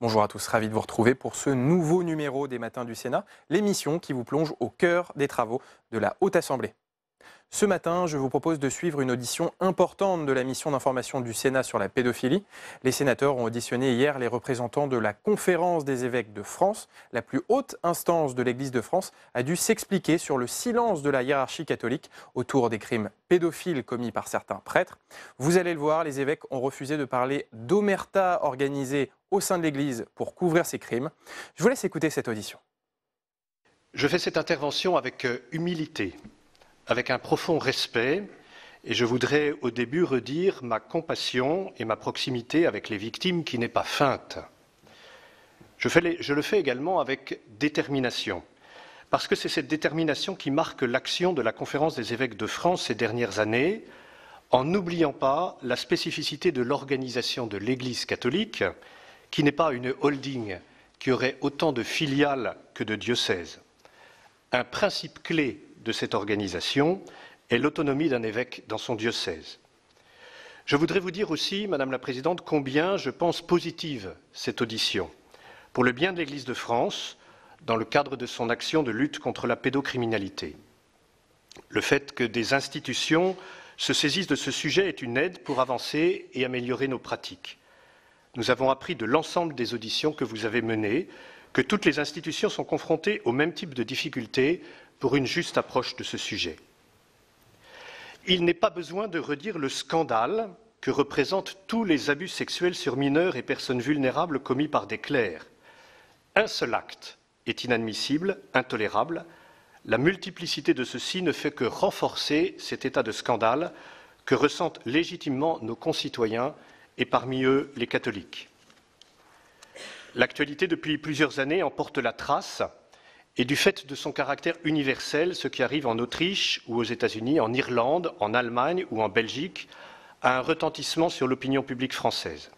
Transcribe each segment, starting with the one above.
Bonjour à tous, ravi de vous retrouver pour ce nouveau numéro des Matins du Sénat, l'émission qui vous plonge au cœur des travaux de la Haute Assemblée. Ce matin, je vous propose de suivre une audition importante de la mission d'information du Sénat sur la pédophilie. Les sénateurs ont auditionné hier les représentants de la Conférence des évêques de France. La plus haute instance de l'Église de France a dû s'expliquer sur le silence de la hiérarchie catholique autour des crimes pédophiles commis par certains prêtres. Vous allez le voir, les évêques ont refusé de parler d'omerta organisée au sein de l'Église pour couvrir ces crimes. Je vous laisse écouter cette audition. Je fais cette intervention avec humilité, avec un profond respect, et je voudrais au début redire ma compassion et ma proximité avec les victimes qui n'est pas feinte. Je le fais également avec détermination, parce que c'est cette détermination qui marque l'action de la Conférence des évêques de France ces dernières années, en n'oubliant pas la spécificité de l'organisation de l'Église catholique, qui n'est pas une holding qui aurait autant de filiales que de diocèses. Un principe clé de cette organisation est l'autonomie d'un évêque dans son diocèse. Je voudrais vous dire aussi, Madame la Présidente, combien je pense positive cette audition pour le bien de l'Église de France dans le cadre de son action de lutte contre la pédocriminalité. Le fait que des institutions se saisissent de ce sujet est une aide pour avancer et améliorer nos pratiques. Nous avons appris de l'ensemble des auditions que vous avez menées que toutes les institutions sont confrontées au même type de difficultés pour une juste approche de ce sujet. Il n'est pas besoin de redire le scandale que représentent tous les abus sexuels sur mineurs et personnes vulnérables commis par des clercs. Un seul acte est inadmissible, intolérable. La multiplicité de ceux-ci ne fait que renforcer cet état de scandale que ressentent légitimement nos concitoyens et parmi eux les catholiques. L'actualité depuis plusieurs années en porte la trace et du fait de son caractère universel, ce qui arrive en Autriche ou aux États-Unis, en Irlande, en Allemagne ou en Belgique, a un retentissement sur l'opinion publique française.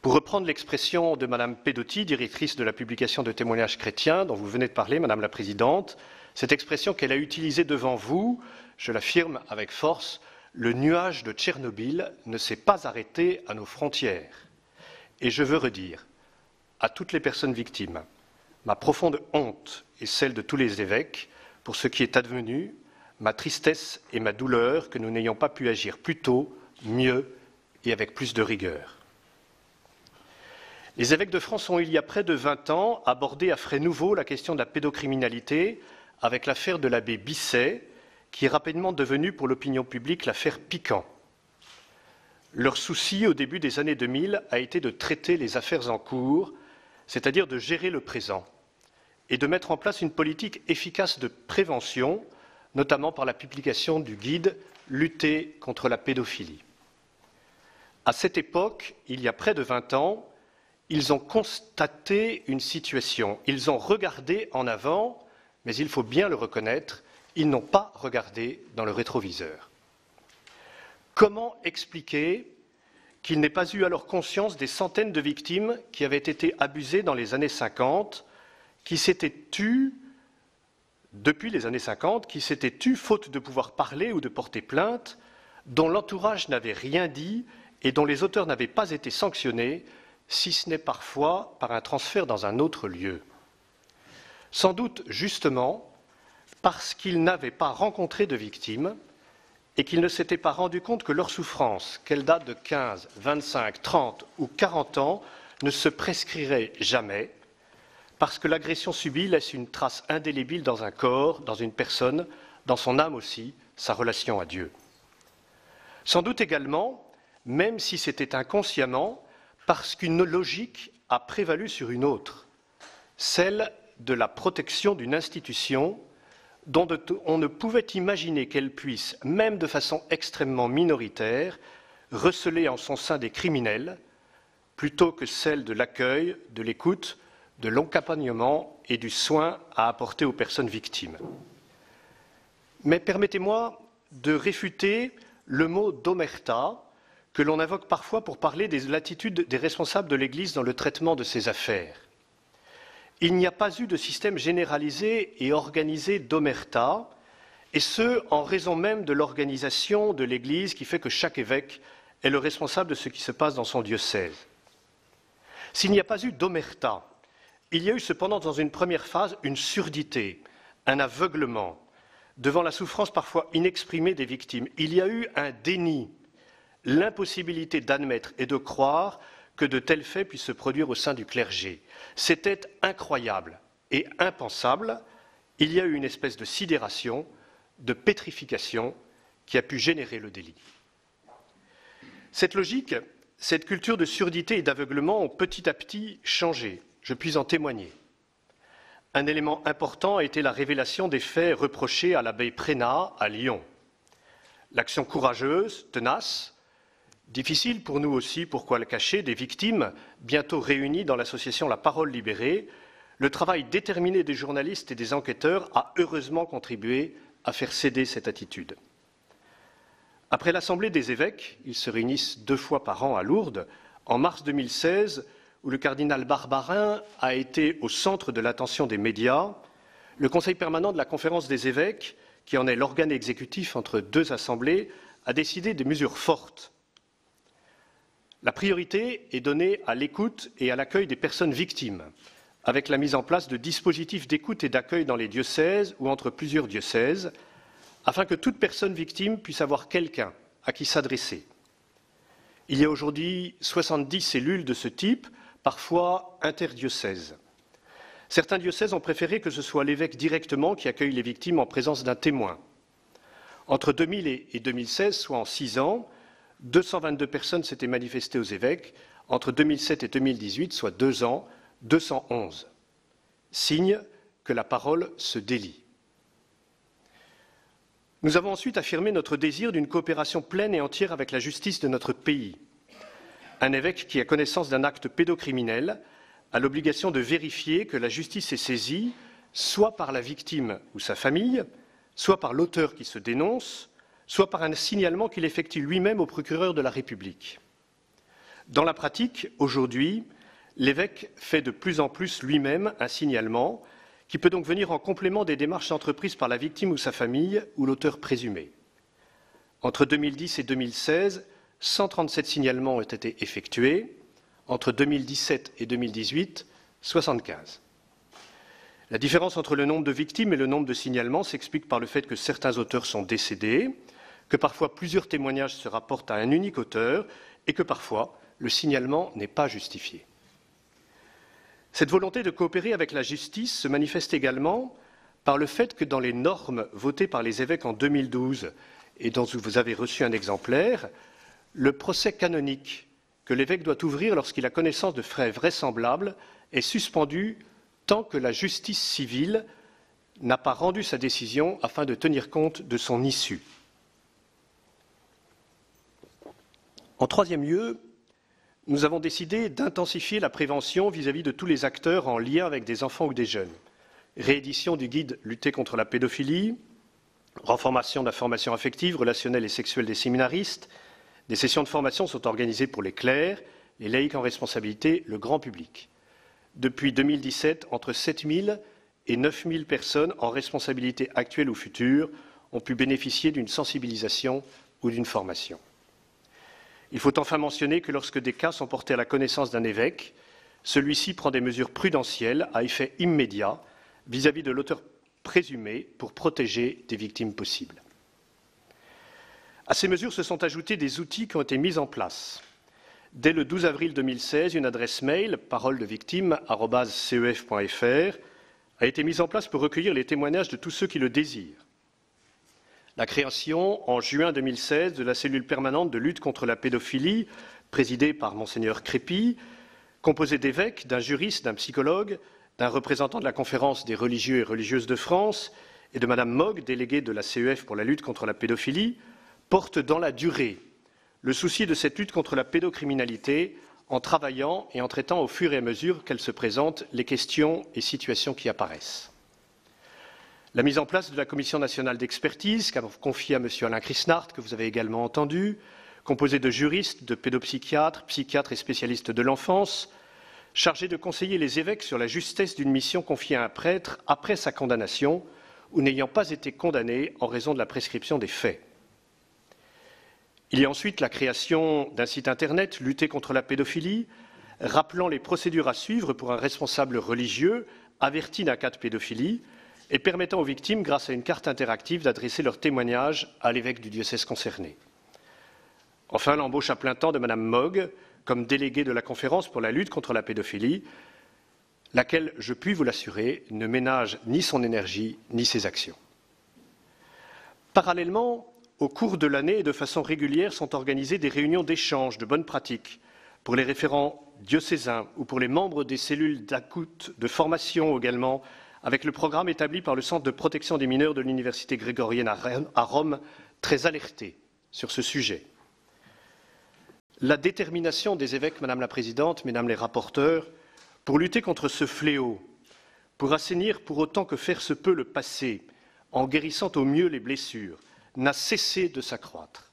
Pour reprendre l'expression de Madame Pedotti, directrice de la publication de témoignages chrétiens dont vous venez de parler, Madame la Présidente, cette expression qu'elle a utilisée devant vous, je l'affirme avec force, le nuage de Tchernobyl ne s'est pas arrêté à nos frontières. Et je veux redire à toutes les personnes victimes ma profonde honte et celle de tous les évêques pour ce qui est advenu, ma tristesse et ma douleur que nous n'ayons pas pu agir plus tôt, mieux et avec plus de rigueur. Les évêques de France ont, il y a près de 20 ans, abordé à frais nouveaux la question de la pédocriminalité avec l'affaire de l'abbé Bisset, qui est rapidement devenue pour l'opinion publique l'affaire Piquant. Leur souci au début des années 2000 a été de traiter les affaires en cours, c'est-à-dire de gérer le présent et de mettre en place une politique efficace de prévention, notamment par la publication du guide « Lutter contre la pédophilie ». À cette époque, il y a près de 20 ans, ils ont constaté une situation, ils ont regardé en avant, mais il faut bien le reconnaître, ils n'ont pas regardé dans le rétroviseur. Comment expliquer qu'il n'ait pas eu alors conscience des centaines de victimes qui avaient été abusées dans les années 50, qui s'étaient tues depuis les années 50, qui s'étaient tues faute de pouvoir parler ou de porter plainte, dont l'entourage n'avait rien dit et dont les auteurs n'avaient pas été sanctionnés, si ce n'est parfois par un transfert dans un autre lieu. Sans doute justement parce qu'ils n'avaient pas rencontré de victimes et qu'ils ne s'étaient pas rendus compte que leur souffrance, qu'elle date de 15, 25, 30 ou 40 ans, ne se prescrirait jamais, parce que l'agression subie laisse une trace indélébile dans un corps, dans une personne, dans son âme aussi, sa relation à Dieu. Sans doute également, même si c'était inconsciemment, parce qu'une logique a prévalu sur une autre, celle de la protection d'une institution dont on ne pouvait imaginer qu'elle puisse, même de façon extrêmement minoritaire, receler en son sein des criminels, plutôt que celle de l'accueil, de l'écoute, de l'accompagnement et du soin à apporter aux personnes victimes. Mais permettez-moi de réfuter le mot d'omerta que l'on invoque parfois pour parler des latitudes des responsables de l'Église dans le traitement de ces affaires. Il n'y a pas eu de système généralisé et organisé d'omerta, et ce, en raison même de l'organisation de l'Église qui fait que chaque évêque est le responsable de ce qui se passe dans son diocèse. S'il n'y a pas eu d'omerta, il y a eu cependant dans une première phase une surdité, un aveuglement devant la souffrance parfois inexprimée des victimes. Il y a eu un déni, l'impossibilité d'admettre et de croire que de tels faits puissent se produire au sein du clergé. C'était incroyable et impensable. Il y a eu une espèce de sidération, de pétrification qui a pu générer le délit. Cette logique, cette culture de surdité et d'aveuglement ont petit à petit changé. Je puis en témoigner. Un élément important a été la révélation des faits reprochés à l'abbé Prénat à Lyon. L'action courageuse, tenace, difficile pour nous aussi, pourquoi le cacher, des victimes, bientôt réunies dans l'association La Parole Libérée, le travail déterminé des journalistes et des enquêteurs a heureusement contribué à faire céder cette attitude. Après l'Assemblée des évêques, ils se réunissent 2 fois par an à Lourdes, en mars 2016, où le cardinal Barbarin a été au centre de l'attention des médias, le Conseil permanent de la Conférence des évêques, qui en est l'organe exécutif entre 2 assemblées, a décidé des mesures fortes. La priorité est donnée à l'écoute et à l'accueil des personnes victimes, avec la mise en place de dispositifs d'écoute et d'accueil dans les diocèses ou entre plusieurs diocèses, afin que toute personne victime puisse avoir quelqu'un à qui s'adresser. Il y a aujourd'hui 70 cellules de ce type, parfois interdiocèses. Certains diocèses ont préféré que ce soit l'évêque directement qui accueille les victimes en présence d'un témoin. Entre 2000 et 2016, soit en 6 ans, 222 personnes s'étaient manifestées aux évêques. Entre 2007 et 2018, soit 2 ans, 211. Signe que la parole se délie. Nous avons ensuite affirmé notre désir d'une coopération pleine et entière avec la justice de notre pays. Un évêque qui a connaissance d'un acte pédocriminel a l'obligation de vérifier que la justice est saisie, soit par la victime ou sa famille, soit par l'auteur qui se dénonce, soit par un signalement qu'il effectue lui-même au procureur de la République. Dans la pratique, aujourd'hui, l'évêque fait de plus en plus lui-même un signalement qui peut donc venir en complément des démarches entreprises par la victime ou sa famille ou l'auteur présumé. Entre 2010 et 2016, 137 signalements ont été effectués. Entre 2017 et 2018, 75. La différence entre le nombre de victimes et le nombre de signalements s'explique par le fait que certains auteurs sont décédés, que parfois plusieurs témoignages se rapportent à un unique auteur et que parfois le signalement n'est pas justifié. Cette volonté de coopérer avec la justice se manifeste également par le fait que dans les normes votées par les évêques en 2012 et dont vous avez reçu un exemplaire, le procès canonique que l'évêque doit ouvrir lorsqu'il a connaissance de faits vraisemblables est suspendu tant que la justice civile n'a pas rendu sa décision afin de tenir compte de son issue. En troisième lieu, nous avons décidé d'intensifier la prévention vis-à-vis de tous les acteurs en lien avec des enfants ou des jeunes. Réédition du guide Lutter contre la pédophilie, renforcement de la formation affective, relationnelle et sexuelle des séminaristes. Des sessions de formation sont organisées pour les clercs, les laïcs en responsabilité, le grand public. Depuis 2017, entre 7 000 et 9 000 personnes en responsabilité actuelle ou future ont pu bénéficier d'une sensibilisation ou d'une formation. Il faut enfin mentionner que lorsque des cas sont portés à la connaissance d'un évêque, celui-ci prend des mesures prudentielles à effet immédiat vis-à-vis de l'auteur présumé pour protéger des victimes possibles. À ces mesures se sont ajoutés des outils qui ont été mis en place. Dès le 12 avril 2016, une adresse mail paroledevictime@cef.fr a été mise en place pour recueillir les témoignages de tous ceux qui le désirent. La création, en juin 2016, de la cellule permanente de lutte contre la pédophilie, présidée par Monseigneur Crépy, composée d'évêques, d'un juriste, d'un psychologue, d'un représentant de la Conférence des religieux et religieuses de France et de Madame Mogg, déléguée de la CEF pour la lutte contre la pédophilie, porte dans la durée le souci de cette lutte contre la pédocriminalité en travaillant et en traitant au fur et à mesure qu'elle se présente les questions et situations qui apparaissent. La mise en place de la Commission nationale d'expertise, qu'a confiée à M. Alain Chrisnart, que vous avez également entendu, composée de juristes, de pédopsychiatres, psychiatres et spécialistes de l'enfance, chargée de conseiller les évêques sur la justesse d'une mission confiée à un prêtre après sa condamnation ou n'ayant pas été condamné en raison de la prescription des faits. Il y a ensuite la création d'un site internet, Lutter contre la pédophilie, rappelant les procédures à suivre pour un responsable religieux averti d'un cas de pédophilie et permettant aux victimes, grâce à une carte interactive, d'adresser leur témoignage à l'évêque du diocèse concerné. Enfin, l'embauche à plein temps de Mme Mogg comme déléguée de la conférence pour la lutte contre la pédophilie, laquelle, je puis vous l'assurer, ne ménage ni son énergie ni ses actions. Parallèlement, au cours de l'année et de façon régulière sont organisées des réunions d'échange de bonnes pratiques pour les référents diocésains ou pour les membres des cellules d'écoute, de formation également, avec le programme établi par le Centre de protection des mineurs de l'Université grégorienne à Rome, très alerté sur ce sujet. La détermination des évêques, Madame la Présidente, Mesdames les rapporteurs, pour lutter contre ce fléau, pour assainir pour autant que faire se peut le passé, en guérissant au mieux les blessures, n'a cessé de s'accroître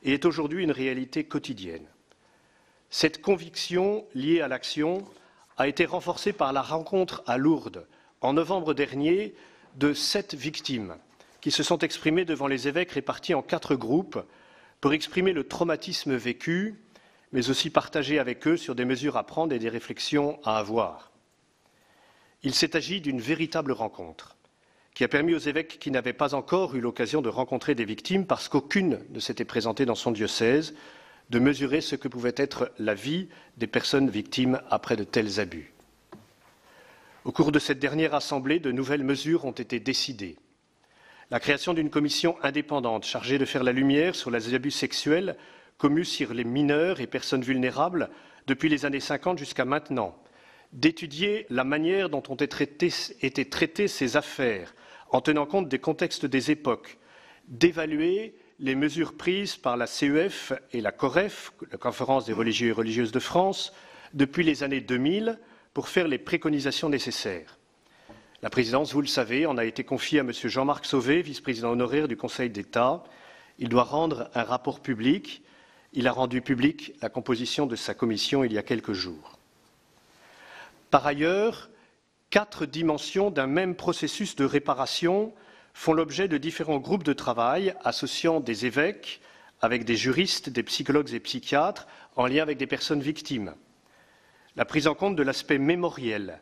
et est aujourd'hui une réalité quotidienne. Cette conviction liée à l'action a été renforcée par la rencontre à Lourdes, en novembre dernier, de 7 victimes qui se sont exprimées devant les évêques répartis en 4 groupes pour exprimer le traumatisme vécu, mais aussi partager avec eux sur des mesures à prendre et des réflexions à avoir. Il s'est agi d'une véritable rencontre qui a permis aux évêques qui n'avaient pas encore eu l'occasion de rencontrer des victimes, parce qu'aucune ne s'était présentée dans son diocèse, de mesurer ce que pouvait être la vie des personnes victimes après de tels abus. Au cours de cette dernière assemblée, de nouvelles mesures ont été décidées. La création d'une commission indépendante chargée de faire la lumière sur les abus sexuels commis sur les mineurs et personnes vulnérables depuis les années 50 jusqu'à maintenant, d'étudier la manière dont ont été traitées ces affaires en tenant compte des contextes des époques, d'évaluer les mesures prises par la CEF et la COREF, la Conférence des religieux et religieuses de France, depuis les années 2000 pour faire les préconisations nécessaires. La présidence, vous le savez, en a été confiée à M. Jean-Marc Sauvé, vice-président honoraire du Conseil d'État. Il doit rendre un rapport public. Il a rendu publique la composition de sa commission il y a quelques jours. Par ailleurs, 4 dimensions d'un même processus de réparation font l'objet de différents groupes de travail associant des évêques avec des juristes, des psychologues et psychiatres en lien avec des personnes victimes. La prise en compte de l'aspect mémoriel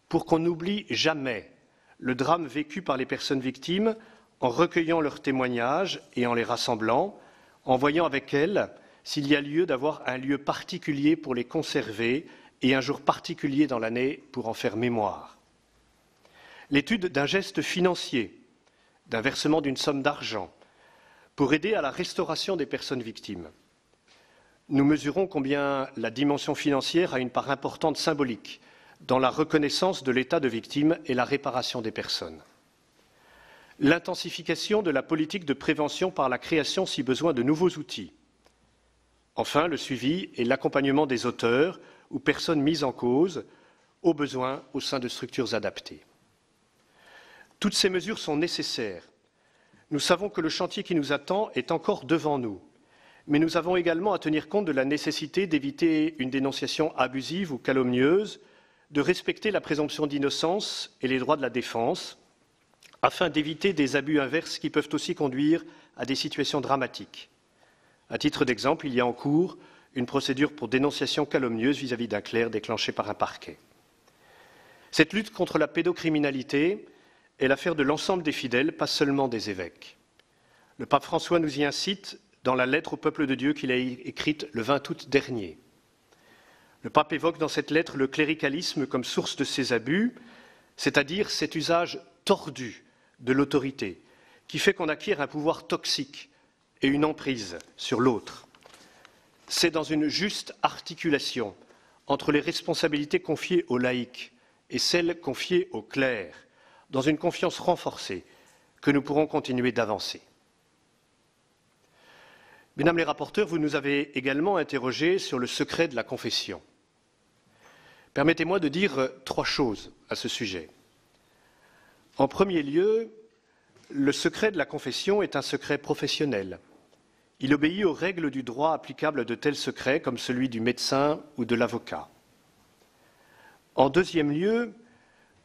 pour qu'on n'oublie jamais le drame vécu par les personnes victimes en recueillant leurs témoignages et en les rassemblant, en voyant avec elles s'il y a lieu d'avoir un lieu particulier pour les conserver et un jour particulier dans l'année pour en faire mémoire. L'étude d'un geste financier, d'un versement d'une somme d'argent, pour aider à la restauration des personnes victimes. Nous mesurons combien la dimension financière a une part importante symbolique dans la reconnaissance de l'état de victime et la réparation des personnes. L'intensification de la politique de prévention par la création, si besoin, de nouveaux outils. Enfin, le suivi et l'accompagnement des auteurs ou personnes mises en cause, au besoin au sein de structures adaptées. Toutes ces mesures sont nécessaires. Nous savons que le chantier qui nous attend est encore devant nous, mais nous avons également à tenir compte de la nécessité d'éviter une dénonciation abusive ou calomnieuse, de respecter la présomption d'innocence et les droits de la défense, afin d'éviter des abus inverses qui peuvent aussi conduire à des situations dramatiques. À titre d'exemple, il y a en cours une procédure pour dénonciation calomnieuse vis-à-vis d'un clerc déclenchée par un parquet. Cette lutte contre la pédocriminalité est l'affaire de l'ensemble des fidèles, pas seulement des évêques. Le pape François nous y incite dans la lettre au peuple de Dieu qu'il a écrite le 20 août dernier. Le pape évoque dans cette lettre le cléricalisme comme source de ces abus, c'est-à-dire cet usage tordu de l'autorité qui fait qu'on acquiert un pouvoir toxique et une emprise sur l'autre. C'est dans une juste articulation entre les responsabilités confiées aux laïcs et celles confiées aux clercs, dans une confiance renforcée, que nous pourrons continuer d'avancer. Mesdames les rapporteurs, vous nous avez également interrogés sur le secret de la confession. Permettez-moi de dire 3 choses à ce sujet. En premier lieu, le secret de la confession est un secret professionnel. Il obéit aux règles du droit applicables à de tels secrets, comme celui du médecin ou de l'avocat. En deuxième lieu,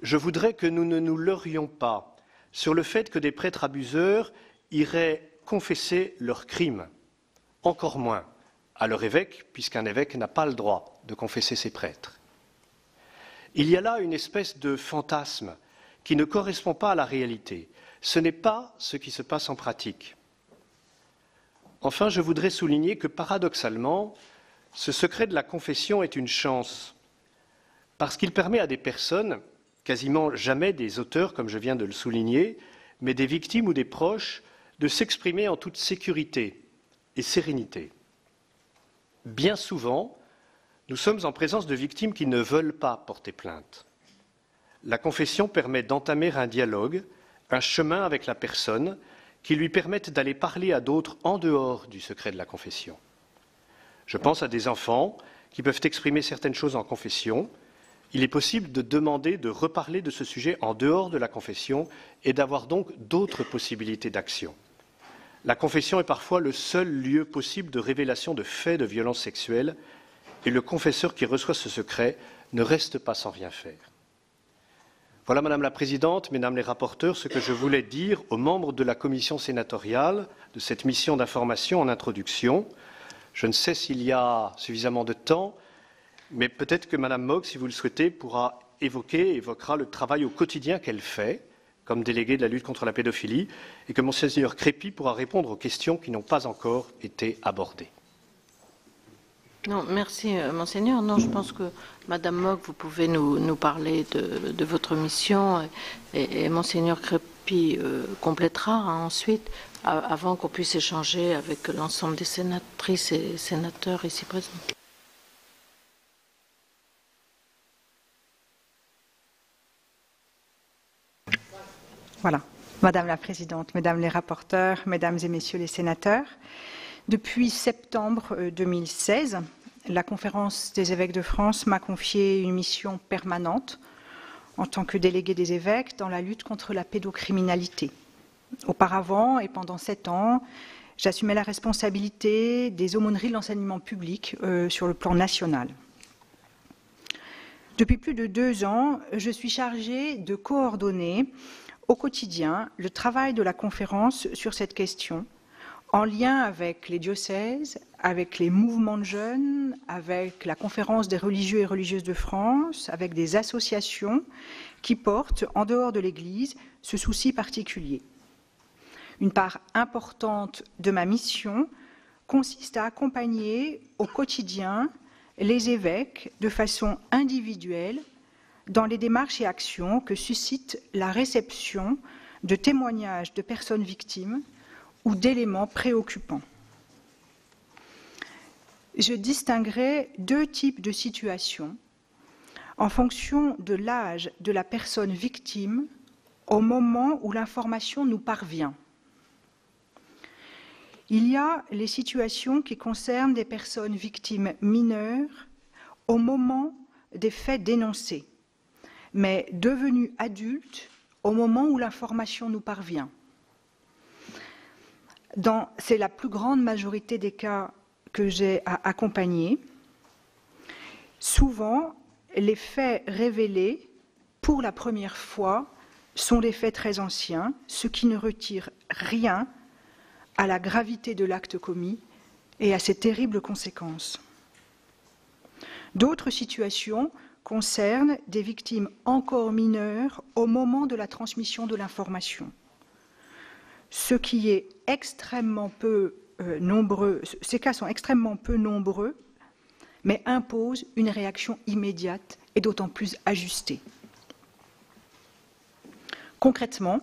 je voudrais que nous ne nous leurrions pas sur le fait que des prêtres abuseurs iraient confesser leurs crimes, encore moins à leur évêque, puisqu'un évêque n'a pas le droit de confesser ses prêtres. Il y a là une espèce de fantasme qui ne correspond pas à la réalité. Ce n'est pas ce qui se passe en pratique. Enfin, je voudrais souligner que paradoxalement, ce secret de la confession est une chance, parce qu'il permet à des personnes, quasiment jamais des auteurs, comme je viens de le souligner, mais des victimes ou des proches, de s'exprimer en toute sécurité et sérénité. Bien souvent, nous sommes en présence de victimes qui ne veulent pas porter plainte. La confession permet d'entamer un dialogue, un chemin avec la personne, qui lui permettent d'aller parler à d'autres en dehors du secret de la confession. Je pense à des enfants qui peuvent exprimer certaines choses en confession. Il est possible de demander de reparler de ce sujet en dehors de la confession et d'avoir donc d'autres possibilités d'action. La confession est parfois le seul lieu possible de révélation de faits de violence sexuelle et le confesseur qui reçoit ce secret ne reste pas sans rien faire. Voilà, Madame la Présidente, Mesdames les rapporteurs, ce que je voulais dire aux membres de la commission sénatoriale de cette mission d'information en introduction. Je ne sais s'il y a suffisamment de temps, mais peut-être que Madame Mogg, si vous le souhaitez, évoquera le travail au quotidien qu'elle fait comme déléguée de la lutte contre la pédophilie et que Monseigneur Crépy pourra répondre aux questions qui n'ont pas encore été abordées. Non, merci Monseigneur. Non, je pense que Madame Mogg, vous pouvez nous parler de votre mission et Monseigneur Crépy complétera ensuite avant qu'on puisse échanger avec l'ensemble des sénatrices et sénateurs ici présents. Voilà. Madame la Présidente, Mesdames les rapporteurs, Mesdames et Messieurs les sénateurs, depuis septembre 2016, la Conférence des évêques de France m'a confié une mission permanente en tant que déléguée des évêques dans la lutte contre la pédocriminalité. Auparavant, et pendant 7 ans, j'assumais la responsabilité des aumôneries de l'enseignement public sur le plan national. Depuis plus de 2 ans, je suis chargée de coordonner au quotidien le travail de la conférence sur cette question, en lien avec les diocèses, avec les mouvements de jeunes, avec la conférence des religieux et religieuses de France, avec des associations qui portent, en dehors de l'Église, ce souci particulier. Une part importante de ma mission consiste à accompagner au quotidien les évêques de façon individuelle dans les démarches et actions que suscite la réception de témoignages de personnes victimes ou d'éléments préoccupants. Je distinguerai 2 types de situations en fonction de l'âge de la personne victime au moment où l'information nous parvient. Il y a les situations qui concernent des personnes victimes mineures au moment des faits dénoncés, mais devenues adultes au moment où l'information nous parvient. C'est la plus grande majorité des cas que j'ai à accompagner. Souvent, les faits révélés pour la première fois sont des faits très anciens, ce qui ne retire rien à la gravité de l'acte commis et à ses terribles conséquences. D'autres situations concernent des victimes encore mineures au moment de la transmission de l'information. Ce qui est extrêmement peu nombreux, ces cas sont extrêmement peu nombreux, mais imposent une réaction immédiate et d'autant plus ajustée. Concrètement,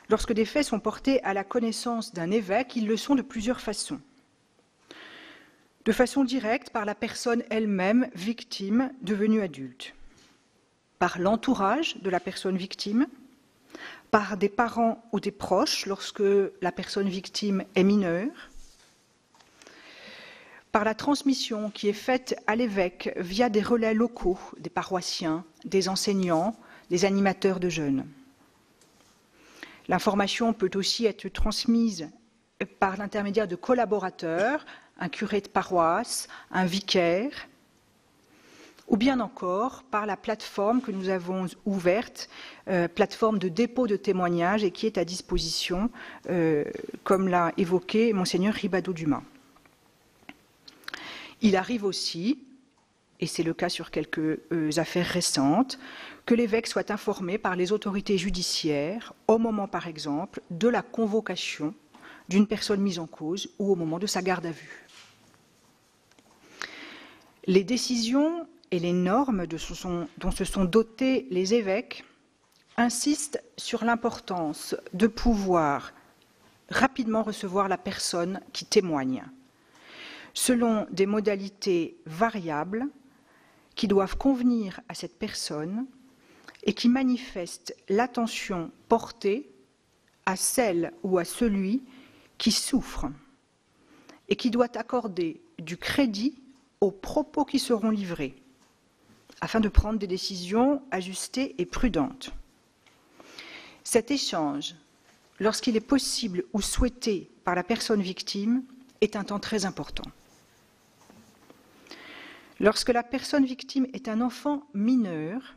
lorsque des faits sont portés à la connaissance d'un évêque, ils le sont de plusieurs façons. De façon directe, par la personne elle-même victime devenue adulte, par l'entourage de la personne victime, par des parents ou des proches lorsque la personne victime est mineure, par la transmission qui est faite à l'évêque via des relais locaux, des paroissiens, des enseignants, des animateurs de jeunes. L'information peut aussi être transmise par l'intermédiaire de collaborateurs, un curé de paroisse, un vicaire, ou bien encore par la plateforme que nous avons ouverte, plateforme de dépôt de témoignages et qui est à disposition, comme l'a évoqué Monseigneur Ribado-Dumas. Il arrive aussi, et c'est le cas sur quelques affaires récentes, que l'évêque soit informé par les autorités judiciaires au moment, par exemple, de la convocation d'une personne mise en cause ou au moment de sa garde à vue. Les décisions et les normes dont se sont dotés les évêques insistent sur l'importance de pouvoir rapidement recevoir la personne qui témoigne, selon des modalités variables qui doivent convenir à cette personne et qui manifestent l'attention portée à celle ou à celui qui souffre et qui doit accorder du crédit aux propos qui seront livrés, afin de prendre des décisions ajustées et prudentes. Cet échange, lorsqu'il est possible ou souhaité par la personne victime, est un temps très important. Lorsque la personne victime est un enfant mineur,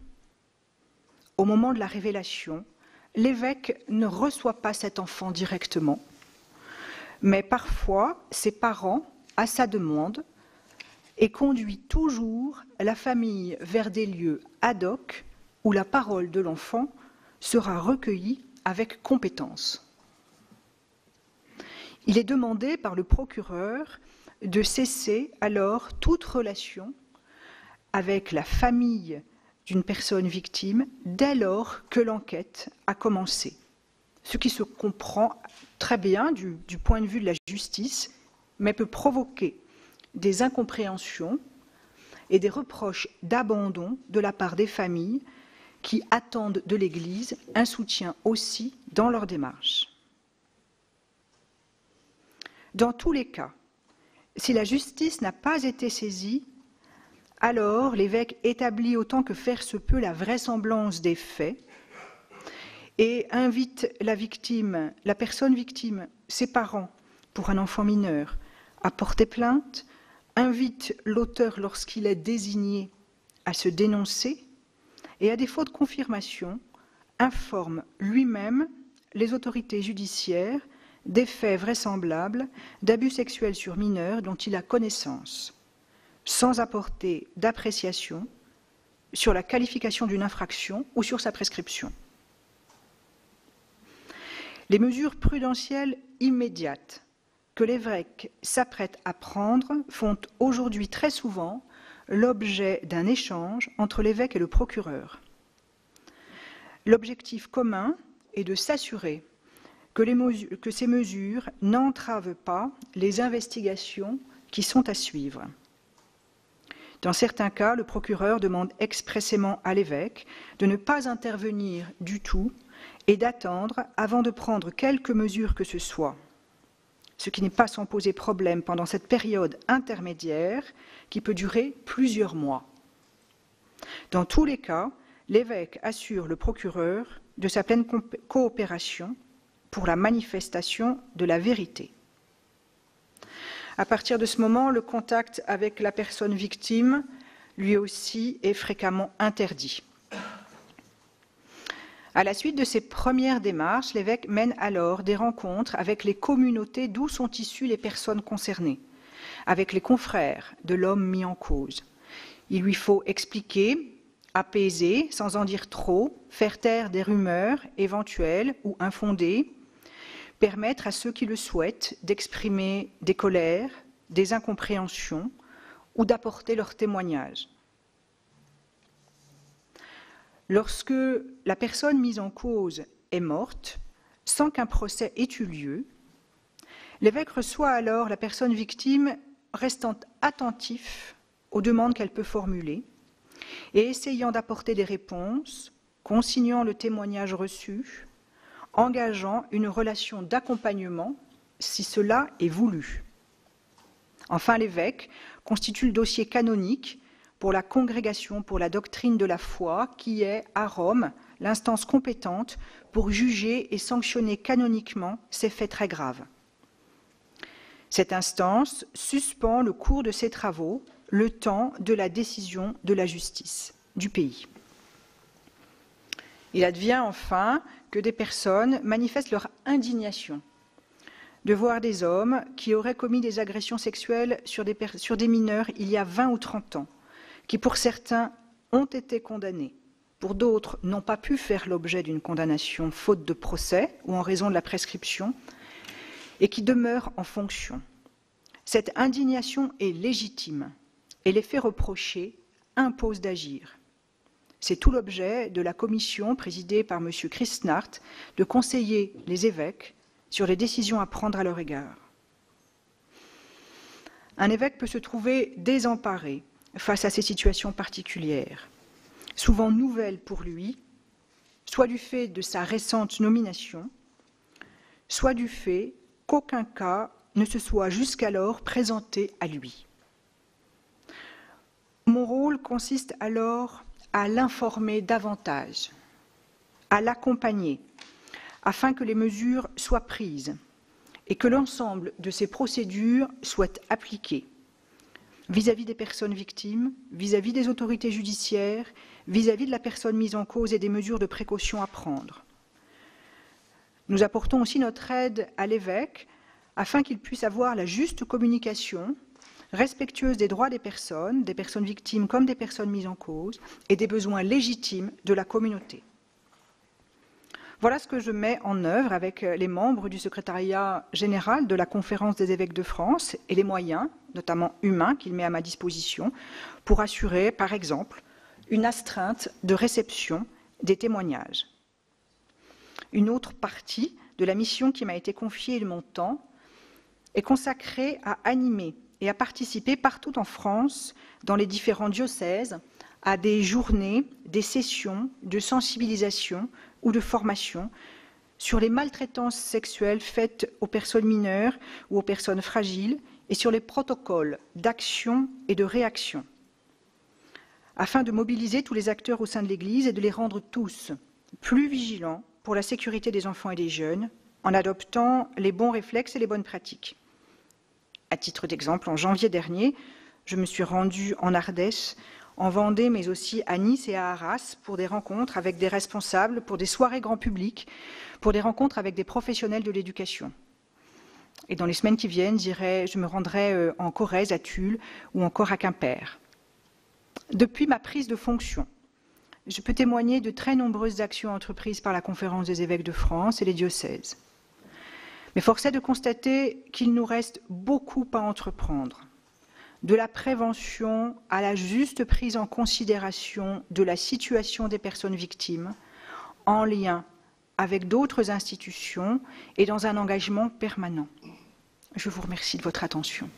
au moment de la révélation, l'évêque ne reçoit pas cet enfant directement, mais parfois ses parents, à sa demande, et conduit toujours la famille vers des lieux ad hoc où la parole de l'enfant sera recueillie avec compétence. Il est demandé par le procureur de cesser alors toute relation avec la famille d'une personne victime dès lors que l'enquête a commencé, ce qui se comprend très bien du point de vue de la justice, mais peut provoquer des incompréhensions et des reproches d'abandon de la part des familles qui attendent de l'Église un soutien aussi dans leur démarche. Dans tous les cas, si la justice n'a pas été saisie, alors l'évêque établit autant que faire se peut la vraisemblance des faits et invite la personne victime, ses parents, pour un enfant mineur, à porter plainte, invite l'auteur, lorsqu'il est désigné, à se dénoncer et, à défaut de confirmation, informe lui-même les autorités judiciaires des faits vraisemblables d'abus sexuels sur mineurs dont il a connaissance, sans apporter d'appréciation sur la qualification d'une infraction ou sur sa prescription. Les mesures prudentielles immédiates que l'évêque s'apprête à prendre font aujourd'hui très souvent l'objet d'un échange entre l'évêque et le procureur. L'objectif commun est de s'assurer que ces mesures n'entravent pas les investigations qui sont à suivre. Dans certains cas, le procureur demande expressément à l'évêque de ne pas intervenir du tout et d'attendre avant de prendre quelque mesure que ce soit, ce qui n'est pas sans poser problème pendant cette période intermédiaire qui peut durer plusieurs mois. Dans tous les cas, l'évêque assure le procureur de sa pleine coopération pour la manifestation de la vérité. À partir de ce moment, le contact avec la personne victime, lui aussi, est fréquemment interdit. À la suite de ces premières démarches, l'évêque mène alors des rencontres avec les communautés d'où sont issues les personnes concernées, avec les confrères de l'homme mis en cause. Il lui faut expliquer, apaiser, sans en dire trop, faire taire des rumeurs éventuelles ou infondées, permettre à ceux qui le souhaitent d'exprimer des colères, des incompréhensions ou d'apporter leur témoignage. Lorsque la personne mise en cause est morte, sans qu'un procès ait eu lieu, l'évêque reçoit alors la personne victime restant attentif aux demandes qu'elle peut formuler et essayant d'apporter des réponses, consignant le témoignage reçu, engageant une relation d'accompagnement si cela est voulu. Enfin, l'évêque constitue le dossier canonique pour la Congrégation pour la doctrine de la foi, qui est, à Rome, l'instance compétente pour juger et sanctionner canoniquement ces faits très graves. Cette instance suspend le cours de ses travaux le temps de la décision de la justice du pays. Il advient enfin que des personnes manifestent leur indignation de voir des hommes qui auraient commis des agressions sexuelles sur des mineurs il y a 20 ou 30 ans, qui pour certains ont été condamnés, pour d'autres n'ont pas pu faire l'objet d'une condamnation faute de procès ou en raison de la prescription, et qui demeurent en fonction. Cette indignation est légitime et les faits reprochés imposent d'agir. C'est tout l'objet de la commission présidée par M. Christnart de conseiller les évêques sur les décisions à prendre à leur égard. Un évêque peut se trouver désemparé face à ces situations particulières, souvent nouvelles pour lui, soit du fait de sa récente nomination, soit du fait qu'aucun cas ne se soit jusqu'alors présenté à lui. Mon rôle consiste alors à l'informer davantage, à l'accompagner, afin que les mesures soient prises et que l'ensemble de ces procédures soient appliquées vis-à-vis des personnes victimes, vis-à-vis des autorités judiciaires, vis-à-vis de la personne mise en cause et des mesures de précaution à prendre. Nous apportons aussi notre aide à l'évêque afin qu'il puisse avoir la juste communication respectueuse des droits des personnes victimes comme des personnes mises en cause, et des besoins légitimes de la communauté. Voilà ce que je mets en œuvre avec les membres du secrétariat général de la Conférence des évêques de France et les moyens, notamment humains, qu'il met à ma disposition, pour assurer, par exemple, une astreinte de réception des témoignages. Une autre partie de la mission qui m'a été confiée et de mon temps est consacrée à animer et à participer partout en France, dans les différents diocèses, à des journées, des sessions de sensibilisation ou de formation sur les maltraitances sexuelles faites aux personnes mineures ou aux personnes fragiles et sur les protocoles d'action et de réaction, afin de mobiliser tous les acteurs au sein de l'Église et de les rendre tous plus vigilants pour la sécurité des enfants et des jeunes, en adoptant les bons réflexes et les bonnes pratiques. À titre d'exemple, en janvier dernier, je me suis rendue en Ardèche, en Vendée, mais aussi à Nice et à Arras, pour des rencontres avec des responsables, pour des soirées grand public, pour des rencontres avec des professionnels de l'éducation. Et dans les semaines qui viennent, je me rendrai en Corrèze, à Tulle, ou encore à Quimper. Depuis ma prise de fonction, je peux témoigner de très nombreuses actions entreprises par la Conférence des évêques de France et les diocèses. Mais force est de constater qu'il nous reste beaucoup à entreprendre, de la prévention à la juste prise en considération de la situation des personnes victimes, en lien avec d'autres institutions et dans un engagement permanent. Je vous remercie de votre attention.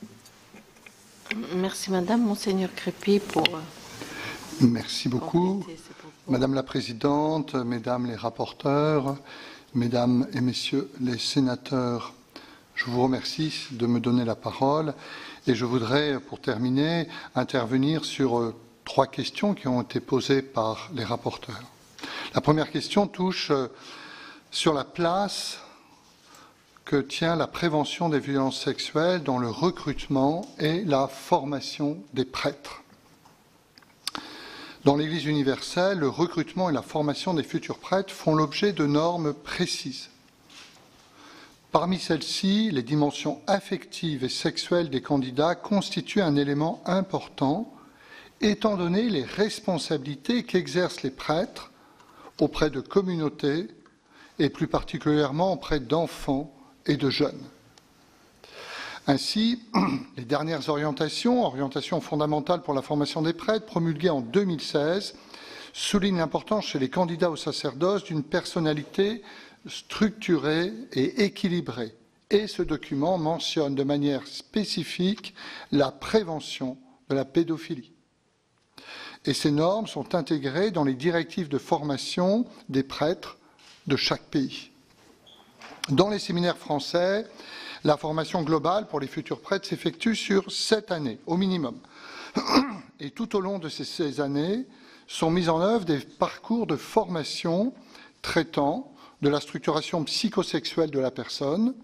Merci Madame. Monseigneur Crépy pour... Merci beaucoup. Madame la Présidente, Mesdames les rapporteurs, Mesdames et Messieurs les sénateurs, je vous remercie de me donner la parole et je voudrais, pour terminer, intervenir sur 3 questions qui ont été posées par les rapporteurs. La première question touche sur la place que tient la prévention des violences sexuelles dans le recrutement et la formation des prêtres. Dans l'Église universelle, le recrutement et la formation des futurs prêtres font l'objet de normes précises. Parmi celles-ci, les dimensions affectives et sexuelles des candidats constituent un élément important, étant donné les responsabilités qu'exercent les prêtres auprès de communautés et plus particulièrement auprès d'enfants et de jeunes. Ainsi, les dernières orientations fondamentales pour la formation des prêtres, promulguées en 2016, soulignent l'importance chez les candidats au sacerdoce d'une personnalité structurée et équilibrée. Et ce document mentionne de manière spécifique la prévention de la pédophilie. Et ces normes sont intégrées dans les directives de formation des prêtres de chaque pays. Dans les séminaires français, la formation globale pour les futurs prêtres s'effectue sur 7 années, au minimum. Et tout au long de ces années sont mis en œuvre des parcours de formation traitant de la structuration psychosexuelle de la personne,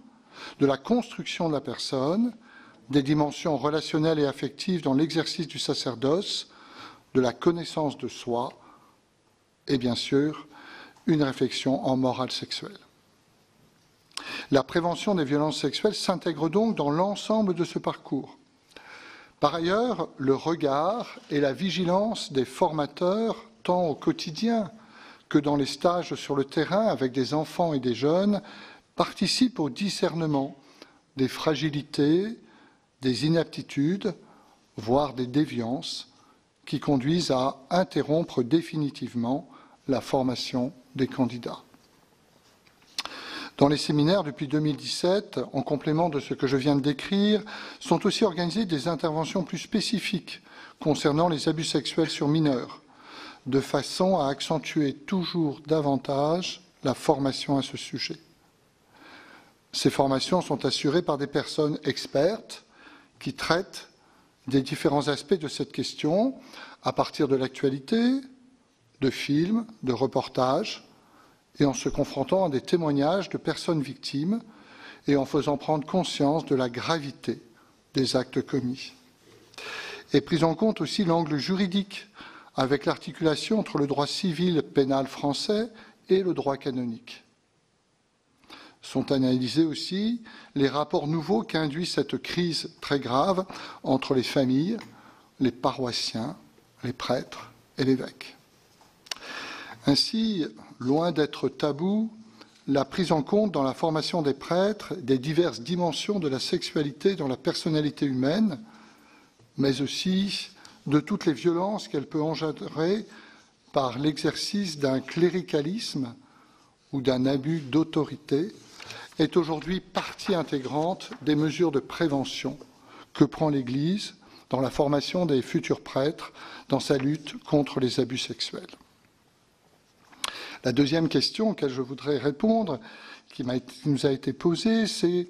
de la construction de la personne, des dimensions relationnelles et affectives dans l'exercice du sacerdoce, de la connaissance de soi et bien sûr une réflexion en morale sexuelle. La prévention des violences sexuelles s'intègre donc dans l'ensemble de ce parcours. Par ailleurs, le regard et la vigilance des formateurs, tant au quotidien que dans les stages sur le terrain avec des enfants et des jeunes, participent au discernement des fragilités, des inaptitudes, voire des déviances, qui conduisent à interrompre définitivement la formation des candidats. Dans les séminaires, depuis 2017, en complément de ce que je viens de décrire, sont aussi organisées des interventions plus spécifiques concernant les abus sexuels sur mineurs, de façon à accentuer toujours davantage la formation à ce sujet. Ces formations sont assurées par des personnes expertes qui traitent des différents aspects de cette question à partir de l'actualité, de films, de reportages, et en se confrontant à des témoignages de personnes victimes et en faisant prendre conscience de la gravité des actes commis. Et pris en compte aussi l'angle juridique avec l'articulation entre le droit civil pénal français et le droit canonique. Sont analysés aussi les rapports nouveaux qu'induit cette crise très grave entre les familles, les paroissiens, les prêtres et l'évêque. Ainsi, loin d'être tabou, la prise en compte dans la formation des prêtres des diverses dimensions de la sexualité dans la personnalité humaine, mais aussi de toutes les violences qu'elle peut engendrer par l'exercice d'un cléricalisme ou d'un abus d'autorité, est aujourd'hui partie intégrante des mesures de prévention que prend l'Église dans la formation des futurs prêtres dans sa lutte contre les abus sexuels. La deuxième question auquel je voudrais répondre, qui nous a été posée, c'est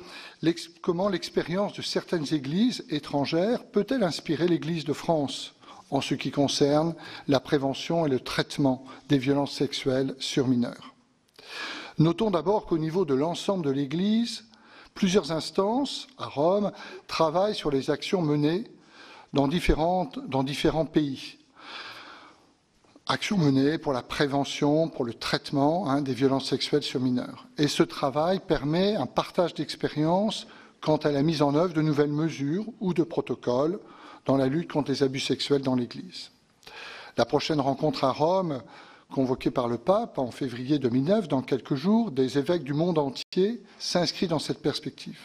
comment l'expérience de certaines églises étrangères peut-elle inspirer l'Église de France en ce qui concerne la prévention et le traitement des violences sexuelles sur mineurs. Notons d'abord qu'au niveau de l'ensemble de l'Église, plusieurs instances à Rome travaillent sur les actions menées dans différents pays. Actions menées pour la prévention, pour le traitement des violences sexuelles sur mineurs. Et ce travail permet un partage d'expériences quant à la mise en œuvre de nouvelles mesures ou de protocoles dans la lutte contre les abus sexuels dans l'Église. La prochaine rencontre à Rome, convoquée par le pape en février 2009, dans quelques jours, des évêques du monde entier s'inscrit dans cette perspective.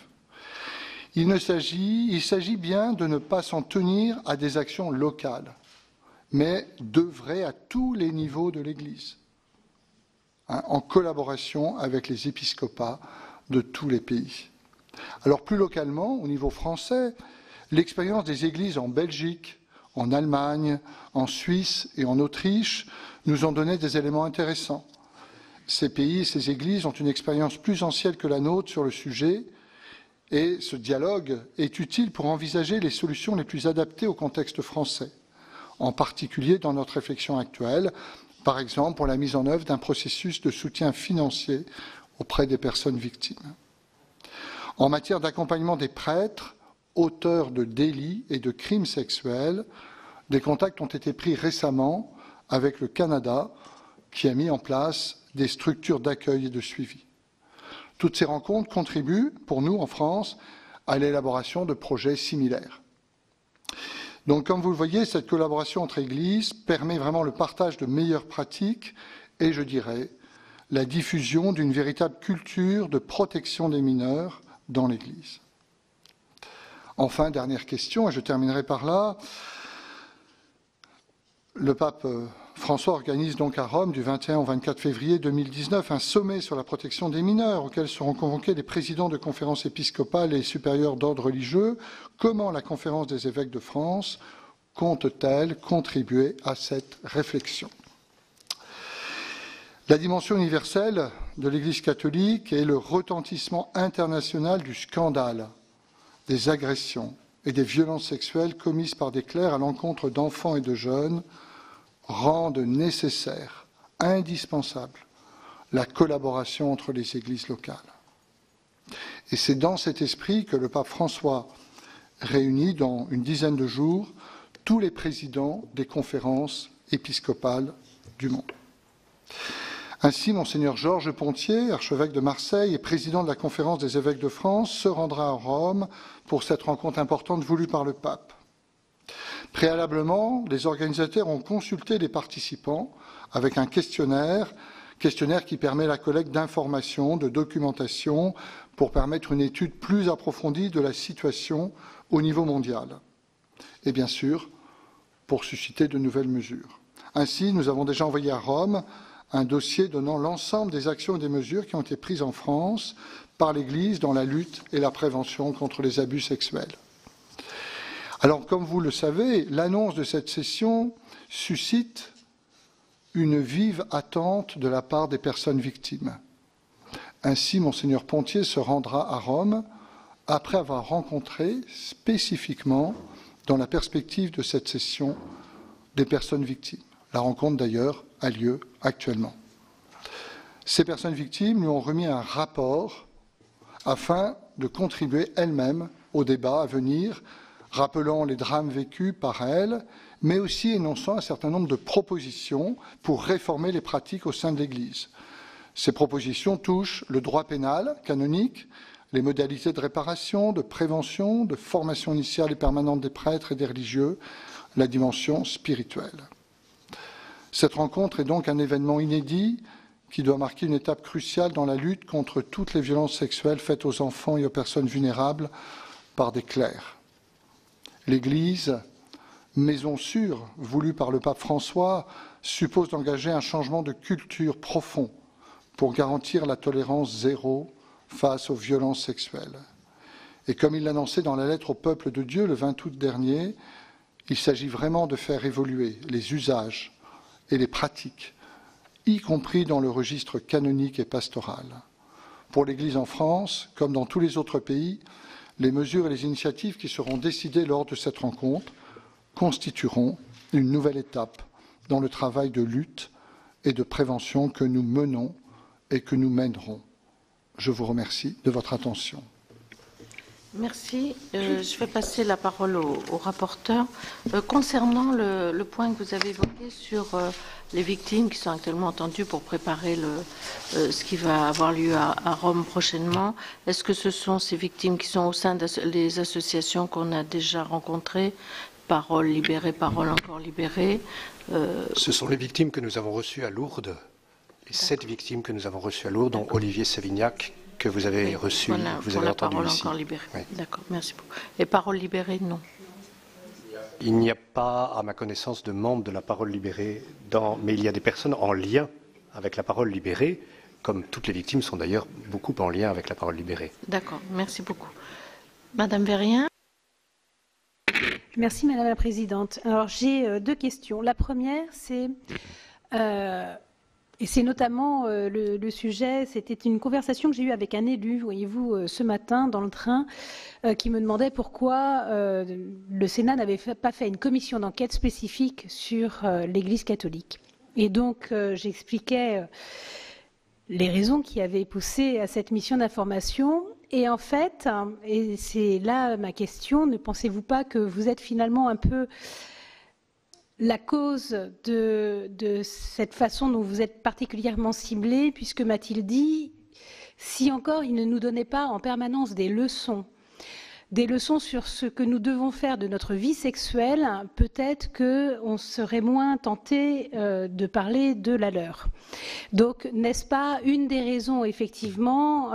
Il s'agit bien de ne pas s'en tenir à des actions locales, mais d'œuvrer à tous les niveaux de l'Église, en collaboration avec les épiscopats de tous les pays. Alors plus localement, au niveau français, l'expérience des églises en Belgique, en Allemagne, en Suisse et en Autriche nous ont donné des éléments intéressants. Ces pays et ces églises ont une expérience plus ancienne que la nôtre sur le sujet, et ce dialogue est utile pour envisager les solutions les plus adaptées au contexte français, en particulier dans notre réflexion actuelle, par exemple pour la mise en œuvre d'un processus de soutien financier auprès des personnes victimes. En matière d'accompagnement des prêtres, auteurs de délits et de crimes sexuels, des contacts ont été pris récemment avec le Canada, qui a mis en place des structures d'accueil et de suivi. Toutes ces rencontres contribuent, pour nous en France, à l'élaboration de projets similaires. Donc, comme vous le voyez, cette collaboration entre églises permet vraiment le partage de meilleures pratiques et, je dirais, la diffusion d'une véritable culture de protection des mineurs dans l'Église. Enfin, dernière question, et je terminerai par là. Le pape François organise donc à Rome, du 21 au 24 février 2019, un sommet sur la protection des mineurs, auquel seront convoqués les présidents de conférences épiscopales et supérieurs d'ordre religieux. Comment la conférence des évêques de France compte-t-elle contribuer à cette réflexion ? La dimension universelle de l'Église catholique est le retentissement international du scandale, des agressions et des violences sexuelles commises par des clercs à l'encontre d'enfants et de jeunes, rendent nécessaire, indispensable, la collaboration entre les églises locales. Et c'est dans cet esprit que le pape François réunit dans une dizaine de jours tous les présidents des conférences épiscopales du monde. Ainsi, Monseigneur Georges Pontier, archevêque de Marseille et président de la Conférence des évêques de France, se rendra à Rome pour cette rencontre importante voulue par le pape. Préalablement, les organisateurs ont consulté les participants avec un questionnaire qui permet la collecte d'informations, de documentation, pour permettre une étude plus approfondie de la situation au niveau mondial. Et bien sûr, pour susciter de nouvelles mesures. Ainsi, nous avons déjà envoyé à Rome un dossier donnant l'ensemble des actions et des mesures qui ont été prises en France par l'Église dans la lutte et la prévention contre les abus sexuels. Alors, comme vous le savez, l'annonce de cette session suscite une vive attente de la part des personnes victimes. Ainsi, Monseigneur Pontier se rendra à Rome après avoir rencontré spécifiquement, dans la perspective de cette session, des personnes victimes. La rencontre, d'ailleurs, a lieu actuellement. Ces personnes victimes lui ont remis un rapport afin de contribuer elles-mêmes au débat à venir, rappelant les drames vécus par elles, mais aussi énonçant un certain nombre de propositions pour réformer les pratiques au sein de l'Église. Ces propositions touchent le droit pénal canonique, les modalités de réparation, de prévention, de formation initiale et permanente des prêtres et des religieux, la dimension spirituelle. Cette rencontre est donc un événement inédit qui doit marquer une étape cruciale dans la lutte contre toutes les violences sexuelles faites aux enfants et aux personnes vulnérables par des clercs. L'Église, maison sûre, voulue par le pape François, suppose d'engager un changement de culture profond pour garantir la tolérance zéro face aux violences sexuelles. Et comme il l'annonçait dans la lettre au peuple de Dieu le 20 août dernier, il s'agit vraiment de faire évoluer les usages et les pratiques, y compris dans le registre canonique et pastoral. Pour l'Église en France, comme dans tous les autres pays, les mesures et les initiatives qui seront décidées lors de cette rencontre constitueront une nouvelle étape dans le travail de lutte et de prévention que nous menons et que nous mènerons. Je vous remercie de votre attention. Merci. Je vais passer la parole au rapporteur. Concernant le point que vous avez évoqué sur les victimes qui sont actuellement entendues pour préparer ce qui va avoir lieu à Rome prochainement, est-ce que ce sont ces victimes qui sont au sein des associations qu'on a déjà rencontrées, Parole libérée, Parole encore libérée Ce sont les victimes que nous avons reçues à Lourdes, les 7 victimes que nous avons reçues à Lourdes, dont Olivier Savignac, que vous avez reçu, voilà, vous avez entendu Parole ici. encore libérée. Oui. D'accord, merci beaucoup. Et Parole libérée, non. Il n'y a pas, à ma connaissance, de membres de la Parole libérée, mais il y a des personnes en lien avec la Parole libérée, comme toutes les victimes sont d'ailleurs beaucoup en lien avec la Parole libérée. D'accord, merci beaucoup. Madame Verrien. Merci Madame la Présidente. Alors j'ai 2 questions. La première, c'est... Et c'est notamment le sujet, c'était une conversation que j'ai eue avec un élu, voyez-vous, ce matin dans le train, qui me demandait pourquoi le Sénat n'avait pas fait une commission d'enquête spécifique sur l'Église catholique. Et donc j'expliquais les raisons qui avaient poussé à cette mission d'information. Et en fait, et c'est là ma question, ne pensez-vous pas que vous êtes finalement un peu la cause de cette façon dont vous êtes particulièrement ciblée, puisque m'a-t-il dit, si encore il ne nous donnait pas en permanence des leçons sur ce que nous devons faire de notre vie sexuelle, peut-être qu'on serait moins tenté de parler de la leur. Donc, n'est-ce pas une des raisons, effectivement,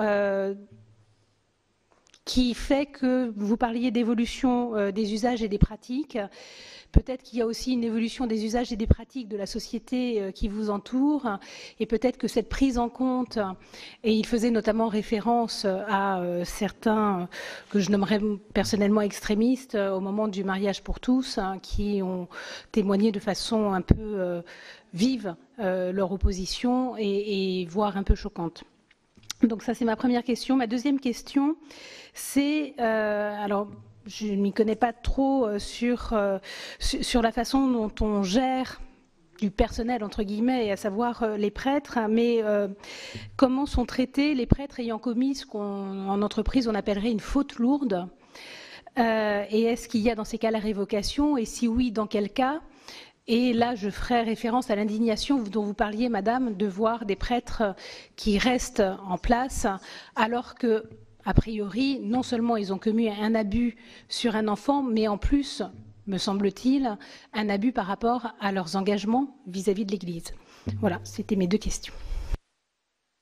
qui fait que vous parliez d'évolution des usages et des pratiques? Peut-être qu'il y a aussi une évolution des usages et des pratiques de la société qui vous entoure, et peut-être que cette prise en compte, et il faisait notamment référence à certains que je nommerais personnellement extrémistes au moment du mariage pour tous, qui ont témoigné de façon un peu vive leur opposition et voire un peu choquante. Donc ça, c'est ma première question. Ma deuxième question, c'est... alors, je ne m'y connais pas trop sur la façon dont on gère du personnel, entre guillemets, à savoir les prêtres, mais comment sont traités les prêtres ayant commis ce qu'en entreprise on appellerait une faute lourde, et est-ce qu'il y a dans ces cas la révocation, et si oui, dans quel cas? Et là, je ferai référence à l'indignation dont vous parliez, Madame, de voir des prêtres qui restent en place alors que, a priori, non seulement ils ont commis un abus sur un enfant, mais en plus, me semble-t-il, un abus par rapport à leurs engagements vis-à-vis de l'Église. Voilà, c'était mes deux questions.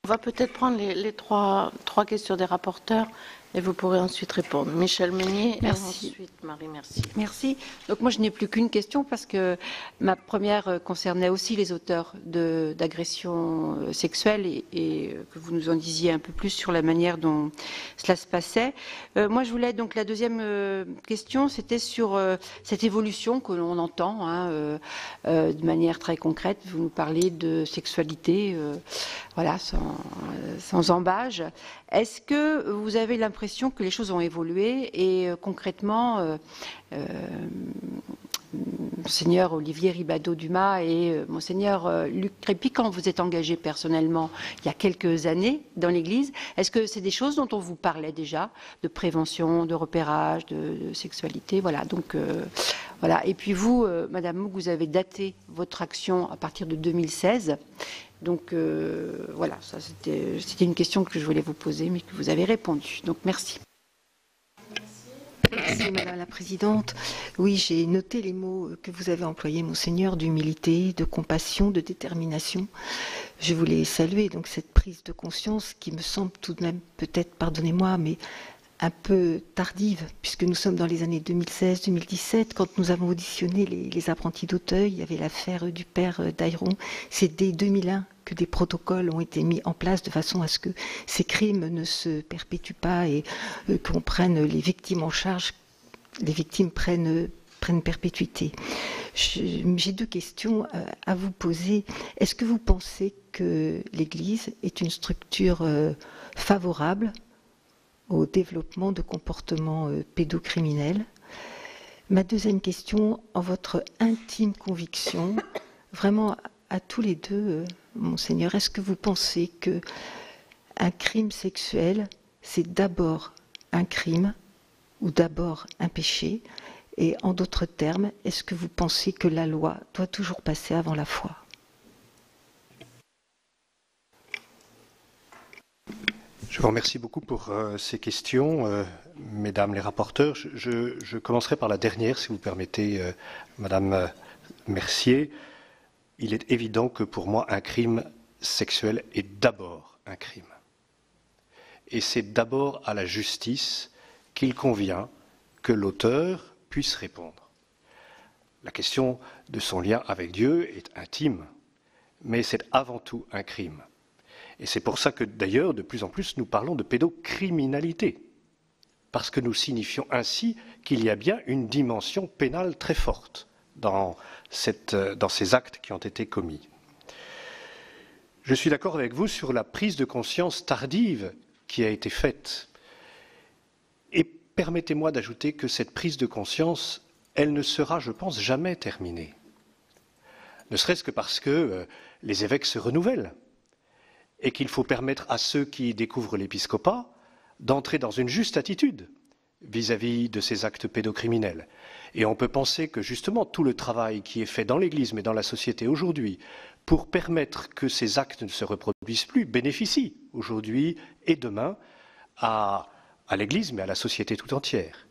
On va peut-être prendre les trois questions des rapporteurs et vous pourrez ensuite répondre. Michel Meunier et ensuite Marie, merci. Merci. Donc moi je n'ai plus qu'une question parce que ma première concernait aussi les auteurs d'agressions sexuelles et que vous nous en disiez un peu plus sur la manière dont cela se passait. Moi je voulais donc la deuxième question, c'était sur cette évolution que l'on entend de manière très concrète. Vous nous parlez de sexualité, voilà, sans embâge. Est-ce que vous avez l'impression que les choses ont évolué et concrètement, Monseigneur Olivier Ribado-Dumas et Monseigneur Luc Crépy, quand vous êtes engagé personnellement il y a quelques années dans l'Église, est-ce que c'est des choses dont on vous parlait déjà, de prévention, de repérage, de sexualité, voilà. Donc voilà. Et puis vous, Madame Moog, vous avez daté votre action à partir de 2016. Donc voilà, ça c'était une question que je voulais vous poser, mais que vous avez répondu. Donc merci. Merci Madame la Présidente. Oui, j'ai noté les mots que vous avez employés, Monseigneur, d'humilité, de compassion, de détermination. Je voulais saluer donc cette prise de conscience qui me semble tout de même, peut-être, pardonnez-moi, mais un peu tardive, puisque nous sommes dans les années 2016-2017, quand nous avons auditionné les apprentis d'Auteuil, il y avait l'affaire du père d'Ayron. C'est dès 2001 que des protocoles ont été mis en place de façon à ce que ces crimes ne se perpétuent pas et qu'on prenne les victimes en charge, les victimes prennent perpétuité. J'ai deux questions à vous poser. Est-ce que vous pensez que l'Église est une structure favorable au développement de comportements pédocriminels? Ma deuxième question, en votre intime conviction, vraiment à tous les deux, Monseigneur, est-ce que vous pensez que un crime sexuel, c'est d'abord un crime ou d'abord un péché? Et en d'autres termes, est-ce que vous pensez que la loi doit toujours passer avant la foi? Je vous remercie beaucoup pour ces questions, mesdames les rapporteurs. Je commencerai par la dernière, si vous permettez, madame Mercier. Il est évident que pour moi, un crime sexuel est d'abord un crime. Et c'est d'abord à la justice qu'il convient que l'auteur puisse répondre. La question de son lien avec Dieu est intime, mais c'est avant tout un crime. Et c'est pour ça que, d'ailleurs, de plus en plus, nous parlons de pédocriminalité, parce que nous signifions ainsi qu'il y a bien une dimension pénale très forte dans ces actes qui ont été commis. Je suis d'accord avec vous sur la prise de conscience tardive qui a été faite. Et permettez-moi d'ajouter que cette prise de conscience, elle ne sera, je pense, jamais terminée. Ne serait-ce que parce que les évêques se renouvellent et qu'il faut permettre à ceux qui découvrent l'épiscopat d'entrer dans une juste attitude vis-à-vis de ces actes pédocriminels. Et on peut penser que justement tout le travail qui est fait dans l'Église mais dans la société aujourd'hui pour permettre que ces actes ne se reproduisent plus bénéficie aujourd'hui et demain à l'Église mais à la société tout entière.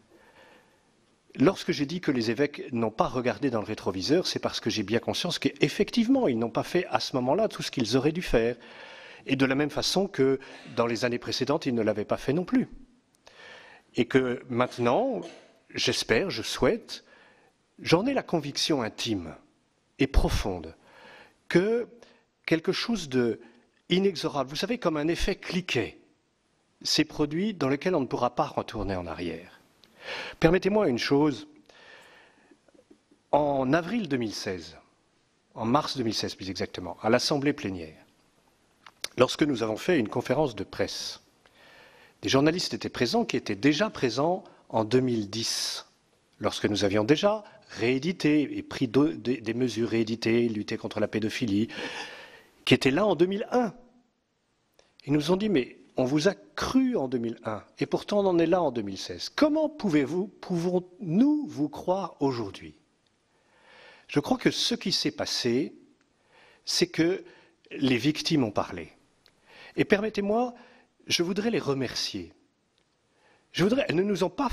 Lorsque j'ai dit que les évêques n'ont pas regardé dans le rétroviseur, c'est parce que j'ai bien conscience qu'effectivement ils n'ont pas fait à ce moment-là tout ce qu'ils auraient dû faire. Et de la même façon que dans les années précédentes, ils ne l'avaient pas fait non plus. Et que maintenant, j'espère, je souhaite, j'en ai la conviction intime et profonde que quelque chose d'inexorable, vous savez, comme un effet cliquet, s'est produit dans lequel on ne pourra pas retourner en arrière. Permettez-moi une chose. En avril 2016, en mars 2016 plus exactement, à l'Assemblée plénière, lorsque nous avons fait une conférence de presse, des journalistes étaient présents qui étaient déjà présents en 2010, lorsque nous avions déjà réédité et pris des mesures rééditées, lutté contre la pédophilie, qui étaient là en 2001. Ils nous ont dit, mais on vous a cru en 2001, et pourtant on en est là en 2016. Comment pouvons-nous vous croire aujourd'hui? Je crois que ce qui s'est passé, c'est que les victimes ont parlé. Et permettez-moi, je voudrais les remercier. Elles ne nous ont pas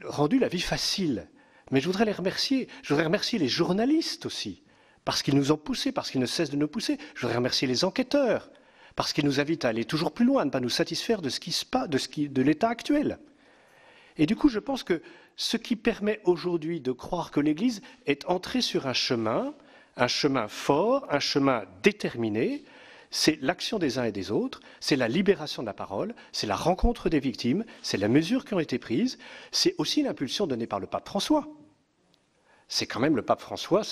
rendu la vie facile, mais je voudrais les remercier. Je voudrais remercier les journalistes aussi, parce qu'ils nous ont poussés, parce qu'ils ne cessent de nous pousser. Je voudrais remercier les enquêteurs, parce qu'ils nous invitent à aller toujours plus loin, à ne pas nous satisfaire de l'état actuel. Et du coup, je pense que ce qui permet aujourd'hui de croire que l'Église est entrée sur un chemin fort, un chemin déterminé, c'est l'action des uns et des autres, c'est la libération de la parole, c'est la rencontre des victimes, c'est les mesures qui ont été prises, c'est aussi l'impulsion donnée par le pape François. C'est quand même le pape François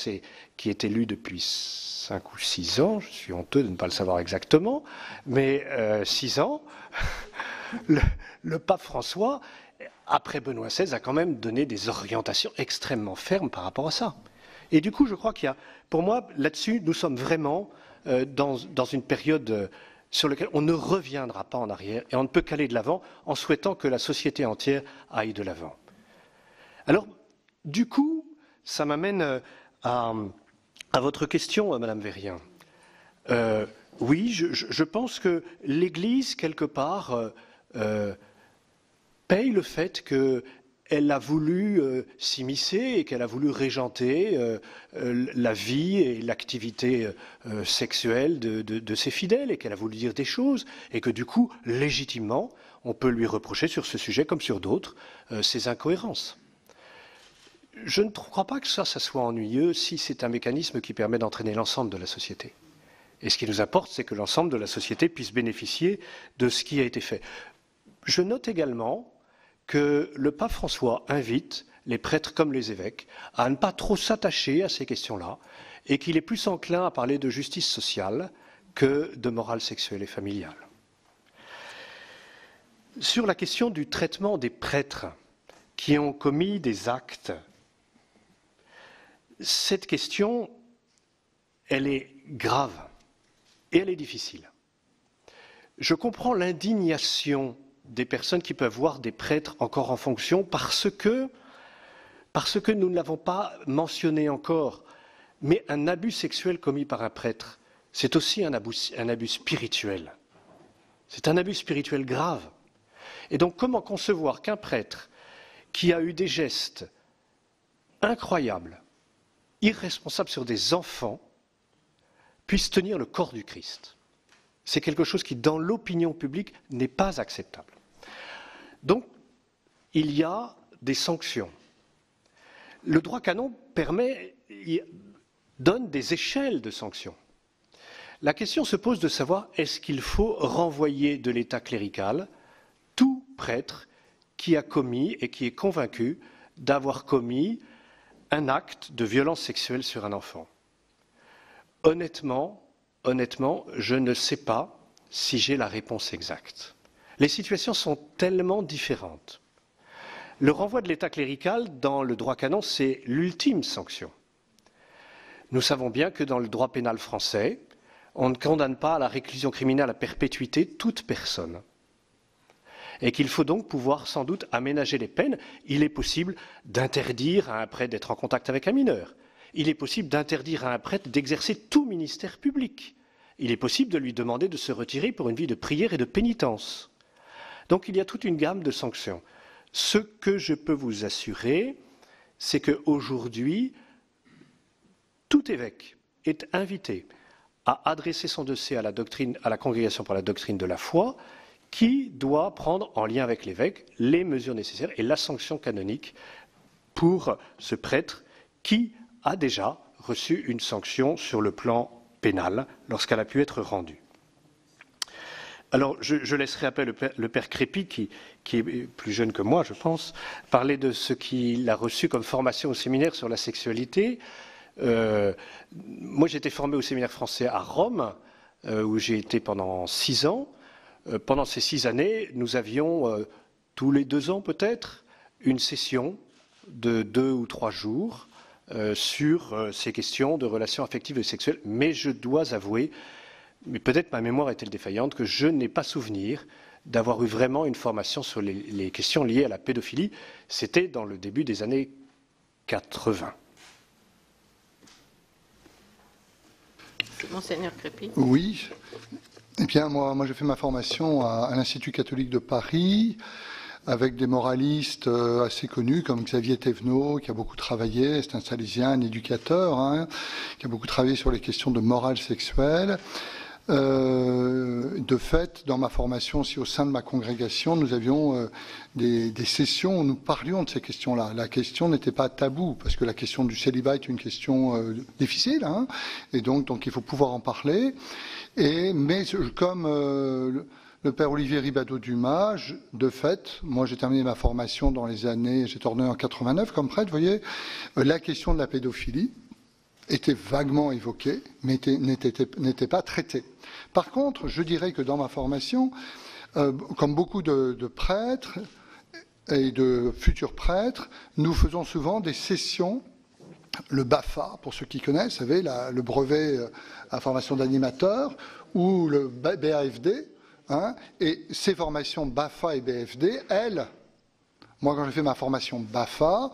qui est élu depuis 5 ou 6 ans, je suis honteux de ne pas le savoir exactement, mais 6 ans, le pape François, après Benoît XVI, a quand même donné des orientations extrêmement fermes par rapport à ça. Et du coup, je crois qu'il y a, pour moi, là-dessus, nous sommes vraiment dans une période sur laquelle on ne reviendra pas en arrière et on ne peut qu'aller de l'avant en souhaitant que la société entière aille de l'avant. Alors, du coup, ça m'amène à votre question, Madame Verrien. Oui, je pense que l'Église, quelque part, paye le fait qu'elle a voulu s'immiscer et qu'elle a voulu régenter la vie et l'activité sexuelle de ses fidèles et qu'elle a voulu dire des choses et que du coup, légitimement, on peut lui reprocher sur ce sujet comme sur d'autres ses incohérences. Je ne crois pas que ça soit ennuyeux si c'est un mécanisme qui permet d'entraîner l'ensemble de la société. Et ce qui nous importe, c'est que l'ensemble de la société puisse bénéficier de ce qui a été fait. Je note également que le pape François invite les prêtres comme les évêques à ne pas trop s'attacher à ces questions-là et qu'il est plus enclin à parler de justice sociale que de morale sexuelle et familiale. Sur la question du traitement des prêtres qui ont commis des actes, cette question, elle est grave et elle est difficile. Je comprends l'indignation des personnes qui peuvent voir des prêtres encore en fonction parce que nous ne l'avons pas mentionné encore, mais un abus sexuel commis par un prêtre, c'est aussi un abus spirituel. C'est un abus spirituel grave. Et donc comment concevoir qu'un prêtre qui a eu des gestes incroyables, irresponsables sur des enfants, puisse tenir le corps du Christ? C'est quelque chose qui, dans l'opinion publique, n'est pas acceptable. Donc, il y a des sanctions. Le droit canon donne des échelles de sanctions. La question se pose de savoir est-ce qu'il faut renvoyer de l'état clérical tout prêtre qui a commis et qui est convaincu d'avoir commis un acte de violence sexuelle sur un enfant. Honnêtement, je ne sais pas si j'ai la réponse exacte. Les situations sont tellement différentes. Le renvoi de l'état clérical dans le droit canon, c'est l'ultime sanction. Nous savons bien que dans le droit pénal français, on ne condamne pas à la réclusion criminelle à perpétuité toute personne. Et qu'il faut donc pouvoir sans doute aménager les peines. Il est possible d'interdire à un prêtre d'être en contact avec un mineur. Il est possible d'interdire à un prêtre d'exercer tout ministère public. Il est possible de lui demander de se retirer pour une vie de prière et de pénitence. Donc il y a toute une gamme de sanctions. Ce que je peux vous assurer, c'est qu'aujourd'hui, tout évêque est invité à adresser son dossier à la Congrégation pour la doctrine de la foi, qui doit prendre, en lien avec l'évêque, les mesures nécessaires et la sanction canonique pour ce prêtre qui a déjà reçu une sanction sur le plan pénal lorsqu'elle a pu être rendue. Alors, je laisserai après le père Crépy, qui est plus jeune que moi, je pense, parler de ce qu'il a reçu comme formation au séminaire sur la sexualité. Moi, j'ai été formé au séminaire français à Rome, où j'ai été pendant 6 ans. Pendant ces 6 années, nous avions, tous les 2 ans peut-être, une session de 2 ou 3 jours sur ces questions de relations affectives et sexuelles. Mais je dois avouer, mais peut-être ma mémoire est-elle défaillante, que je n'ai pas souvenir d'avoir eu vraiment une formation sur les questions liées à la pédophilie. C'était dans le début des années 80. Monseigneur Crépy. Oui. Eh bien, moi j'ai fait ma formation à l'Institut catholique de Paris, avec des moralistes assez connus comme Xavier Thévenot, qui a beaucoup travaillé, c'est un salésien, un éducateur, hein, qui a beaucoup travaillé sur les questions de morale sexuelle. De fait, dans ma formation aussi au sein de ma congrégation, nous avions des sessions où nous parlions de ces questions-là. La question n'était pas taboue, parce que la question du célibat est une question difficile, hein, et donc il faut pouvoir en parler. Mais comme le père Olivier Ribado-Dumas, de fait, moi j'ai terminé ma formation dans les années, j'ai ordonné en 89 comme prêtre, vous voyez, la question de la pédophilie était vaguement évoquée, mais n'était pas traitée. Par contre, je dirais que dans ma formation, comme beaucoup de prêtres et de futurs prêtres, nous faisons souvent des sessions, le BAFA, pour ceux qui connaissent, vous savez, le brevet à formation d'animateur, ou le BAFD, hein, et ces formations BAFA et BAFD, elles, moi quand j'ai fait ma formation BAFA,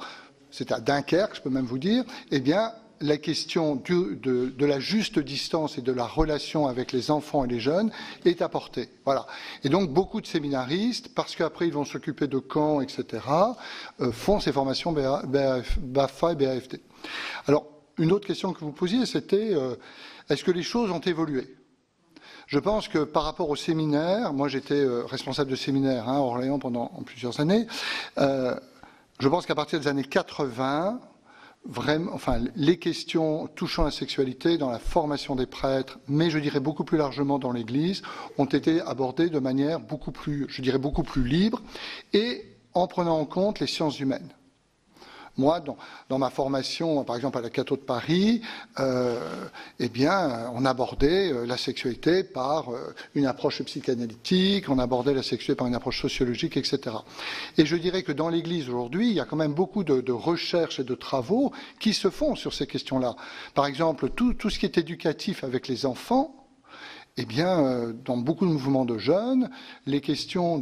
c'était à Dunkerque, je peux même vous dire, eh bien, la question de la juste distance et de la relation avec les enfants et les jeunes est apportée. Voilà. Et donc, beaucoup de séminaristes, parce qu'après ils vont s'occuper de camps, etc., font ces formations BAFA et BAFD. Alors, une autre question que vous posiez, c'était est-ce que les choses ont évolué ? Je pense que par rapport au séminaire, moi j'étais responsable de séminaire à Orléans pendant plusieurs années, je pense qu'à partir des années 80, vraiment, les questions touchant la sexualité dans la formation des prêtres, mais je dirais beaucoup plus largement dans l'Église, ont été abordées de manière beaucoup plus libre et en prenant en compte les sciences humaines. Moi, dans ma formation, par exemple à la Catho de Paris, eh bien, on abordait la sexualité par une approche psychanalytique, on abordait la sexualité par une approche sociologique, etc. Et je dirais que dans l'Église aujourd'hui, il y a quand même beaucoup de recherches et de travaux qui se font sur ces questions-là. Par exemple, tout ce qui est éducatif avec les enfants, eh bien, dans beaucoup de mouvements de jeunes, les questions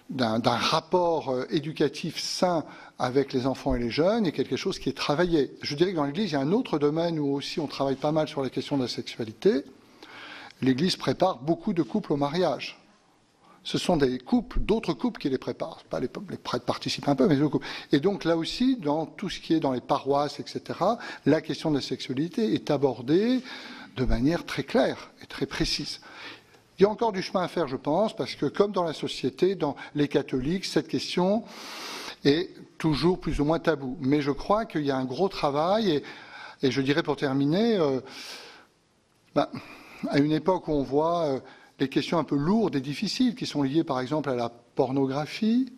d'un rapport éducatif sain avec les enfants et les jeunes est quelque chose qui est travaillé. Je dirais que dans l'Église, il y a un autre domaine où aussi on travaille pas mal sur la question de la sexualité. L'Église prépare beaucoup de couples au mariage. Ce sont d'autres couples qui les préparent. Pas les prêtres participent un peu, mais d'autres couples. Et donc là aussi, dans tout ce qui est dans les paroisses, etc., la question de la sexualité est abordée de manière très claire et très précise. Il y a encore du chemin à faire, je pense, parce que comme dans la société, dans les catholiques, cette question est toujours plus ou moins tabou. Mais je crois qu'il y a un gros travail, et je dirais pour terminer, à une époque où on voit les questions un peu lourdes et difficiles qui sont liées par exemple à la pornographie,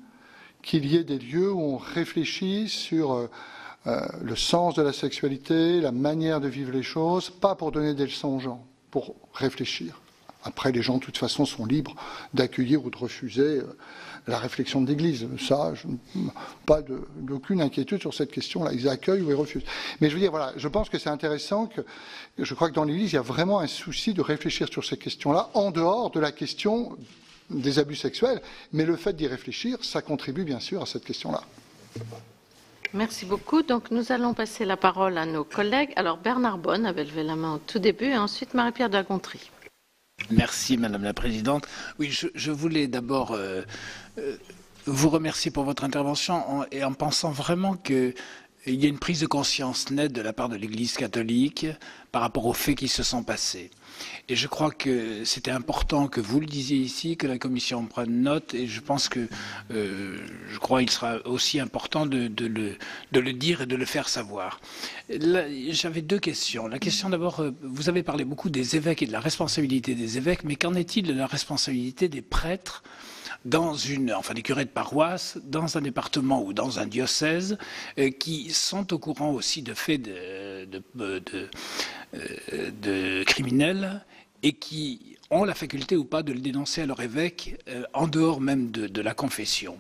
qu'il y ait des lieux où on réfléchit sur le sens de la sexualité, la manière de vivre les choses, pas pour donner des leçons aux gens, pour réfléchir. Après, les gens, de toute façon, sont libres d'accueillir ou de refuser la réflexion de l'Église. Ça, pas d'aucune inquiétude sur cette question-là. Ils accueillent ou ils refusent. Mais je veux dire, voilà, je pense que c'est intéressant je crois que dans l'Église, il y a vraiment un souci de réfléchir sur ces questions-là, en dehors de la question des abus sexuels. Mais le fait d'y réfléchir, ça contribue bien sûr à cette question-là. Merci beaucoup. Donc, nous allons passer la parole à nos collègues. Alors, Bernard Bonne avait levé la main au tout début, et ensuite Marie-Pierre de la Gontrie. Merci Madame la Présidente. Oui, je voulais d'abord vous remercier pour votre intervention et en pensant vraiment qu'il y a une prise de conscience nette de la part de l'Église catholique par rapport aux faits qui se sont passés. Et je crois que c'était important que vous le disiez ici, que la Commission prenne note, et je pense que, je crois qu'il sera aussi important de le dire et de le faire savoir. J'avais deux questions. La question d'abord, vous avez parlé beaucoup des évêques et de la responsabilité des évêques, mais qu'en est-il de la responsabilité des prêtres des curés de paroisse, dans un département ou dans un diocèse, qui sont au courant aussi de faits de criminels et qui ont la faculté ou pas de le dénoncer à leur évêque, en dehors même de la confession.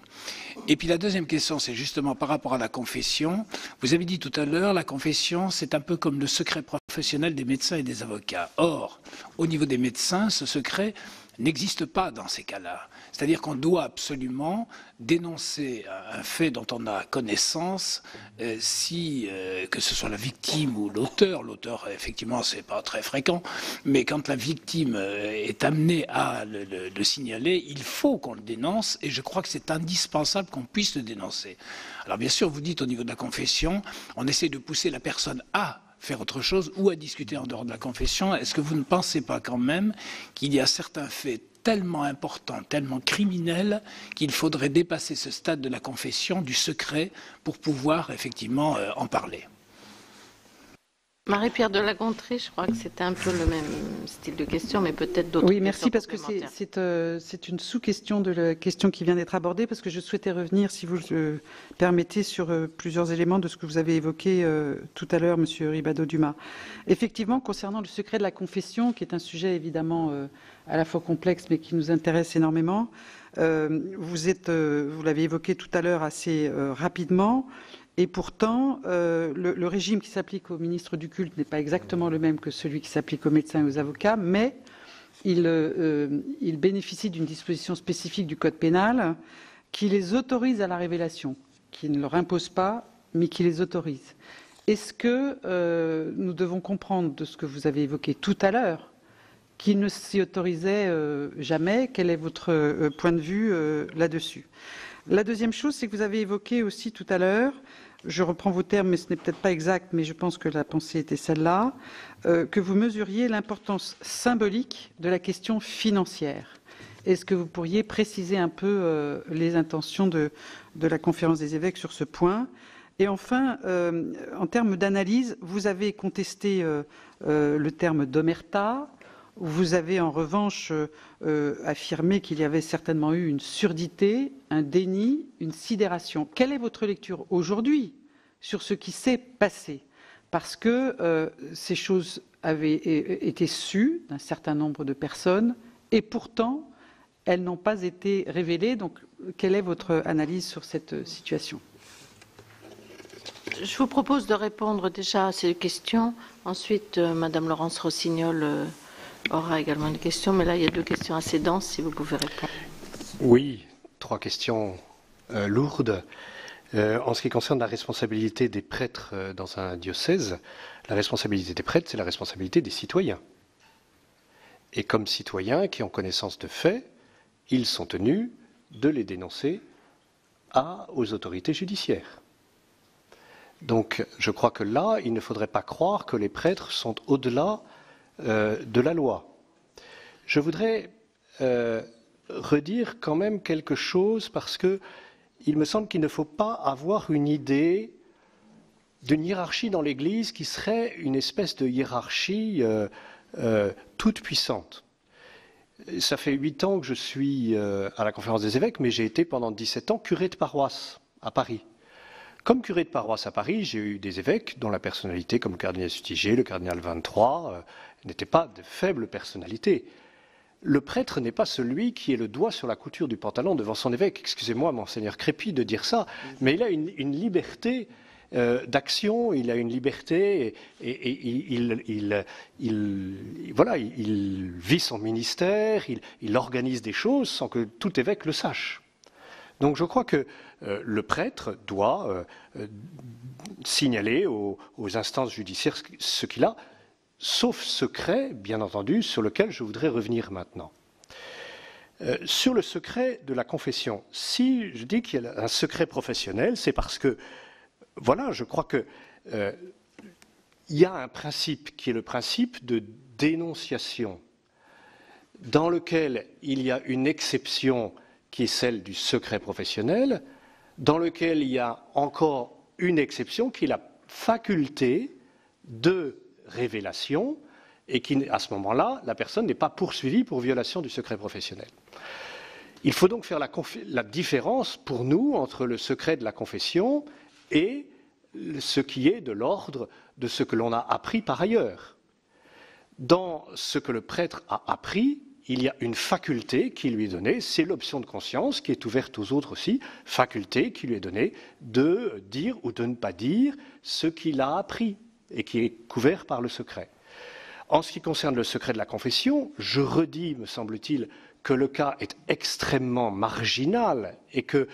Et puis la deuxième question, c'est justement par rapport à la confession. Vous avez dit tout à l'heure, la confession, c'est un peu comme le secret professionnel des médecins et des avocats. Or, au niveau des médecins, ce secret n'existe pas dans ces cas-là. C'est-à-dire qu'on doit absolument dénoncer un fait dont on a connaissance, que ce soit la victime ou l'auteur. L'auteur, effectivement, c'est pas très fréquent, mais quand la victime est amenée à le signaler, il faut qu'on le dénonce, et je crois que c'est indispensable qu'on puisse le dénoncer. Alors bien sûr, vous dites au niveau de la confession, on essaie de pousser la personne à faire autre chose ou à discuter en dehors de la confession. Est-ce que vous ne pensez pas quand même qu'il y a certains faits tellement importants, tellement criminels, qu'il faudrait dépasser ce stade de la confession, du secret, pour pouvoir effectivement en parler? Marie-Pierre de la Gontrie, je crois que c'était un peu le même style de question, mais peut-être d'autres. Oui, merci, parce que c'est une sous-question de la question qui vient d'être abordée, parce que je souhaitais revenir, si vous le permettez, sur plusieurs éléments de ce que vous avez évoqué tout à l'heure, Monsieur Ribado-Dumas. Effectivement, concernant le secret de la confession, qui est un sujet évidemment à la fois complexe, mais qui nous intéresse énormément, vous l'avez évoqué tout à l'heure assez rapidement. Et pourtant, le régime qui s'applique aux ministres du culte n'est pas exactement le même que celui qui s'applique aux médecins et aux avocats, mais il bénéficie d'une disposition spécifique du Code pénal qui les autorise à la révélation, qui ne leur impose pas, mais qui les autorise. Est-ce que nous devons comprendre de ce que vous avez évoqué tout à l'heure qu'il ne s'y autorisait jamais? Quel est votre point de vue là-dessus? La deuxième chose, c'est que vous avez évoqué aussi tout à l'heure, je reprends vos termes, mais ce n'est peut-être pas exact, mais je pense que la pensée était celle-là, que vous mesuriez l'importance symbolique de la question financière. Est-ce que vous pourriez préciser un peu les intentions de la Conférence des évêques sur ce point? Et enfin, en termes d'analyse, vous avez contesté le terme d'omerta. Vous avez en revanche affirmé qu'il y avait certainement eu une surdité, un déni, une sidération. Quelle est votre lecture aujourd'hui sur ce qui s'est passé? Parce que ces choses avaient été sues d'un certain nombre de personnes et pourtant elles n'ont pas été révélées. Donc quelle est votre analyse sur cette situation? Je vous propose de répondre déjà à ces questions. Ensuite, Madame Laurence Rossignol aura également une question, mais là, il y a deux questions assez denses, si vous pouvez répondre. Oui, 3 questions lourdes. En ce qui concerne la responsabilité des prêtres dans un diocèse, la responsabilité des prêtres, c'est la responsabilité des citoyens. Et comme citoyens qui ont connaissance de faits, ils sont tenus de les dénoncer aux autorités judiciaires. Donc, je crois que là, il ne faudrait pas croire que les prêtres sont au-delà de la loi. Je voudrais redire quand même quelque chose parce que il me semble qu'il ne faut pas avoir une idée d'une hiérarchie dans l'Église qui serait une espèce de hiérarchie toute puissante. Ça fait 8 ans que je suis à la Conférence des évêques, mais j'ai été pendant 17 ans curé de paroisse à Paris. Comme curé de paroisse à Paris, j'ai eu des évêques dont la personnalité, comme le cardinal Sutiger, le cardinal 23, n'était pas de faible personnalité. Le prêtre n'est pas celui qui est le doigt sur la couture du pantalon devant son évêque. Excusez-moi, monseigneur Crépy, de dire ça, mais il a une liberté d'action, il a une liberté, et il vit son ministère, il organise des choses sans que tout évêque le sache. Donc je crois que le prêtre doit signaler aux instances judiciaires ce qu'il a, sauf secret, bien entendu, sur lequel je voudrais revenir maintenant. Sur le secret de la confession, si je dis qu'il y a un secret professionnel, c'est parce que, voilà, je crois que il y a un principe qui est le principe de dénonciation, dans lequel il y a une exception qui est celle du secret professionnel, dans lequel il y a encore une exception qui est la faculté de révélation et qui, à ce moment-là, la personne n'est pas poursuivie pour violation du secret professionnel. Il faut donc faire la différence pour nous entre le secret de la confession et ce qui est de l'ordre de ce que l'on a appris par ailleurs. Dans ce que le prêtre a appris, il y a une faculté qui lui est donnée, c'est l'option de conscience qui est ouverte aux autres aussi, faculté qui lui est donnée de dire ou de ne pas dire ce qu'il a appris et qui est couvert par le secret. En ce qui concerne le secret de la confession, je redis, me semble-t-il, que le cas est extrêmement marginal et que,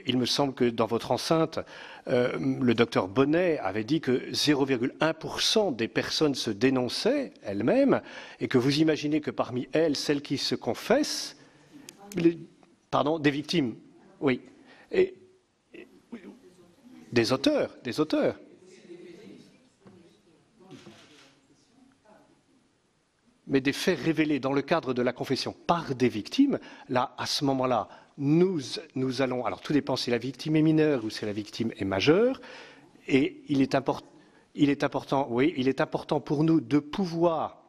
il me semble que dans votre enceinte, le docteur Bonnet avait dit que 0,1% des personnes se dénonçaient elles-mêmes et que vous imaginez que parmi elles, celles qui se confessent, pardon, des victimes, oui, et des auteurs. Mais des faits révélés dans le cadre de la confession par des victimes, là, à ce moment-là, nous allons... Alors, tout dépend si la victime est mineure ou si la victime est majeure. Et il est important pour nous de pouvoir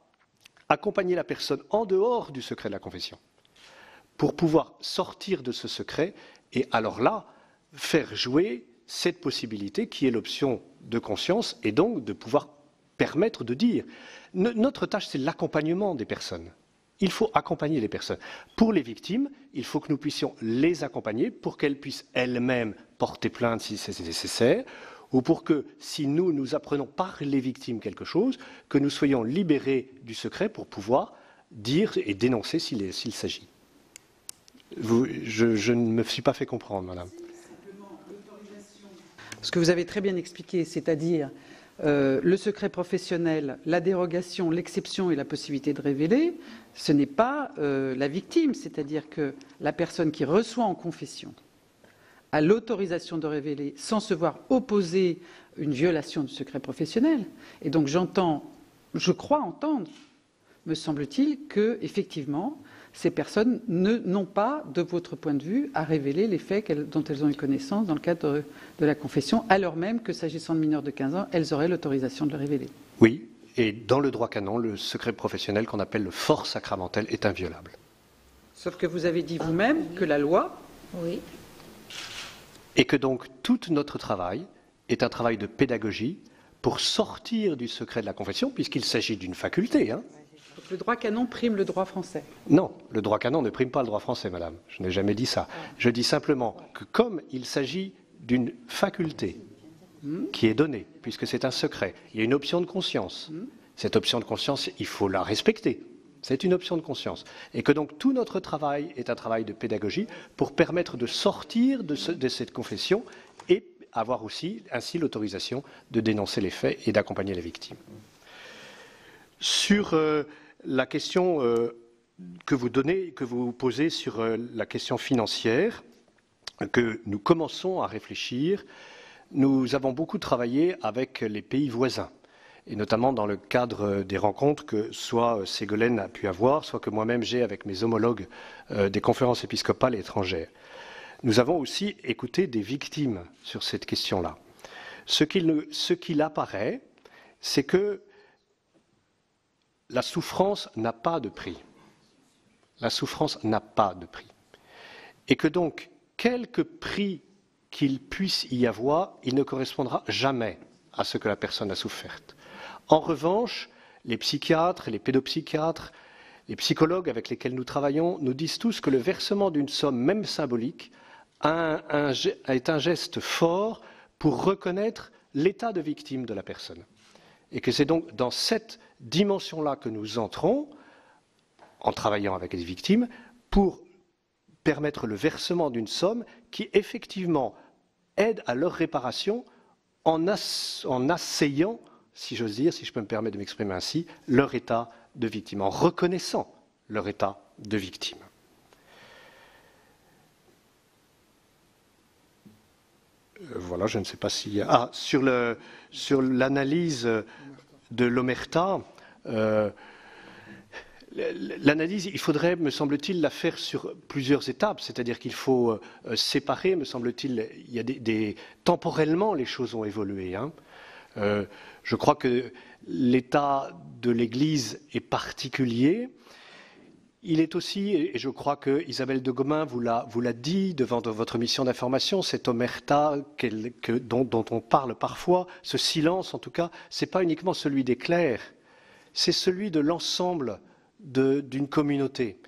accompagner la personne en dehors du secret de la confession, pour pouvoir sortir de ce secret et alors là, faire jouer cette possibilité qui est l'option de conscience et donc de pouvoir permettre de dire. Notre tâche, c'est l'accompagnement des personnes. Il faut accompagner les personnes. Pour les victimes, il faut que nous puissions les accompagner pour qu'elles puissent elles-mêmes porter plainte si c'est nécessaire, ou pour que, si nous apprenons par les victimes quelque chose, que nous soyons libérés du secret pour pouvoir dire et dénoncer s'il s'agit. Je ne me suis pas fait comprendre, madame. Ce que vous avez très bien expliqué, c'est-à-dire le secret professionnel, la dérogation, l'exception et la possibilité de révéler, ce n'est pas la victime, c'est-à-dire que la personne qui reçoit en confession a l'autorisation de révéler sans se voir opposer une violation du secret professionnel. Et donc je crois entendre, me semble-t-il, que effectivement, ces personnes n'ont pas, de votre point de vue, à révéler les faits dont elles ont eu connaissance dans le cadre de la confession, alors même que, s'agissant de mineurs de 15 ans, elles auraient l'autorisation de le révéler. Oui, et dans le droit canon, le secret professionnel qu'on appelle le fort sacramentel est inviolable. Sauf que vous avez dit vous-même que la loi... Oui. Et que donc tout notre travail est un travail de pédagogie pour sortir du secret de la confession, puisqu'il s'agit d'une faculté, hein. Le droit canon prime le droit français. Non, le droit canon ne prime pas le droit français, madame. Je n'ai jamais dit ça. Je dis simplement que comme il s'agit d'une faculté qui est donnée, puisque c'est un secret, il y a une option de conscience. Cette option de conscience, il faut la respecter. C'est une option de conscience. Et que donc tout notre travail est un travail de pédagogie pour permettre de sortir de cette confession et avoir aussi ainsi l'autorisation de dénoncer les faits et d'accompagner les victimes. Sur la question que vous posez sur la question financière, que nous commençons à réfléchir, nous avons beaucoup travaillé avec les pays voisins, et notamment dans le cadre des rencontres que soit Ségolène a pu avoir, soit que moi-même j'ai avec mes homologues des conférences épiscopales étrangères. Nous avons aussi écouté des victimes sur cette question-là. Ce qu'il apparaît, c'est que la souffrance n'a pas de prix. La souffrance n'a pas de prix. Et que donc, quelque prix qu'il puisse y avoir, il ne correspondra jamais à ce que la personne a souffert. En revanche, les psychiatres, les pédopsychiatres, les psychologues avec lesquels nous travaillons nous disent tous que le versement d'une somme, même symbolique, est un geste fort pour reconnaître l'état de victime de la personne. Et que c'est donc dans cette dimension-là que nous entrons, en travaillant avec les victimes, pour permettre le versement d'une somme qui, effectivement, aide à leur réparation en asseyant, si j'ose dire, si je peux me permettre de m'exprimer ainsi, leur état de victime, en reconnaissant leur état de victime. Voilà, je ne sais pas s'il y a... Ah, sur l'analyse de l'omerta, l'analyse, il faudrait, me semble-t-il, la faire sur plusieurs étapes, c'est-à-dire qu'il faut séparer, me semble-t-il, il y a temporellement, les choses ont évolué. Hein. Je crois que l'état de l'Église est particulier. Il est aussi, et je crois que Isabelle de Gomin vous l'a dit devant votre mission d'information, cette omerta dont on parle parfois, ce silence en tout cas, ce n'est pas uniquement celui des clercs, c'est celui de l'ensemble d'une communauté.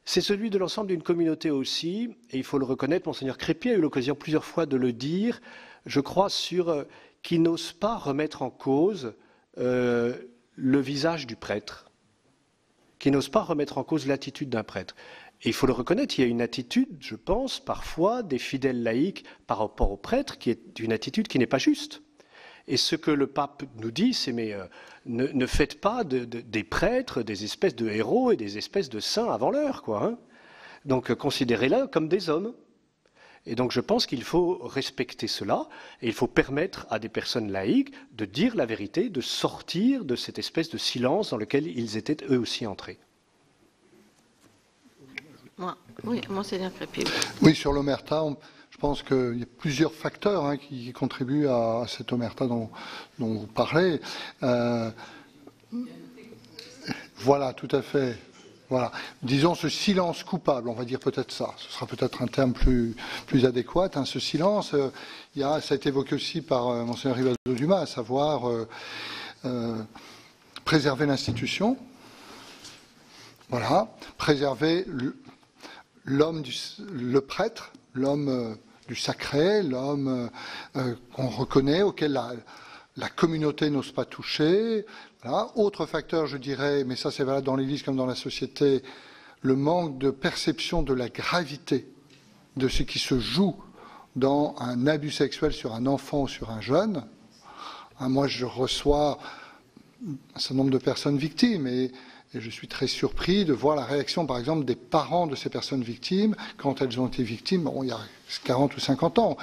C'est celui de l'ensemble d'une communauté aussi, et il faut le reconnaître, Monseigneur Crépy a eu l'occasion plusieurs fois de le dire, je crois, qui n'ose pas remettre en cause le visage du prêtre, qui n'ose pas remettre en cause l'attitude d'un prêtre. Et il faut le reconnaître, il y a une attitude, je pense, parfois des fidèles laïcs par rapport au prêtre, qui est une attitude qui n'est pas juste. Et ce que le pape nous dit, c'est mais ne faites pas des prêtres des espèces de héros et des espèces de saints avant l'heure, quoi. Hein. Donc considérez-les comme des hommes. Et donc je pense qu'il faut respecter cela, et il faut permettre à des personnes laïques de dire la vérité, de sortir de cette espèce de silence dans lequel ils étaient eux aussi entrés. Oui, Monseigneur Crépy. Oui, sur l'omerta, je pense qu'il y a plusieurs facteurs qui contribuent à cette omerta dont vous parlez. Voilà, tout à fait. Voilà. Disons ce silence coupable, on va dire peut-être ça. Ce sera peut-être un terme plus adéquat. Hein, ce silence, ça a été évoqué aussi par Monseigneur Ribado-Dumas, à savoir préserver l'institution. Voilà. Préserver l'homme, le prêtre, l'homme du sacré, l'homme qu'on reconnaît, auquel la communauté n'ose pas toucher. Voilà. Autre facteur, je dirais, mais ça c'est valable dans l'Église comme dans la société, le manque de perception de la gravité de ce qui se joue dans un abus sexuel sur un enfant ou sur un jeune. Moi, je reçois un certain nombre de personnes victimes et je suis très surpris de voir la réaction, par exemple, des parents de ces personnes victimes quand elles ont été victimes, il y a 40 ou 50 ans.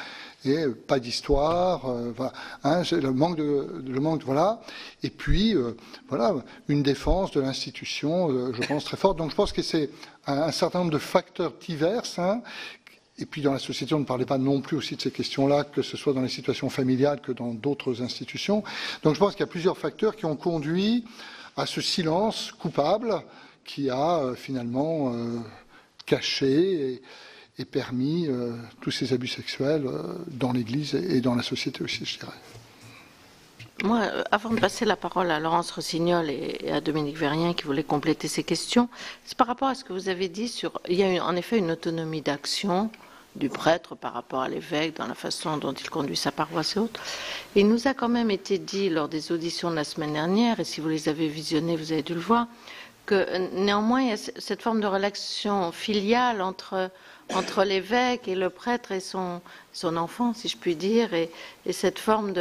Et pas d'histoire, voilà, hein, le manque, voilà. Et puis, voilà, une défense de l'institution, je pense, très forte. Donc je pense que c'est un certain nombre de facteurs divers. Hein, et puis dans la société, on ne parlait pas non plus aussi de ces questions-là, que ce soit dans les situations familiales que dans d'autres institutions. Donc je pense qu'il y a plusieurs facteurs qui ont conduit à ce silence coupable qui a finalement caché et permis tous ces abus sexuels dans l'Église et dans la société aussi, je dirais. Moi, avant de passer la parole à Laurence Rossignol et à Dominique Vérien qui voulait compléter ces questions, c'est par rapport à ce que vous avez dit sur... Il y a en effet une autonomie d'action du prêtre par rapport à l'évêque dans la façon dont il conduit sa paroisse et autres. Et il nous a quand même été dit lors des auditions de la semaine dernière, et si vous les avez visionnées, vous avez dû le voir, que néanmoins il y a cette forme de relation filiale entre l'évêque et le prêtre et son enfant, si je puis dire, et cette forme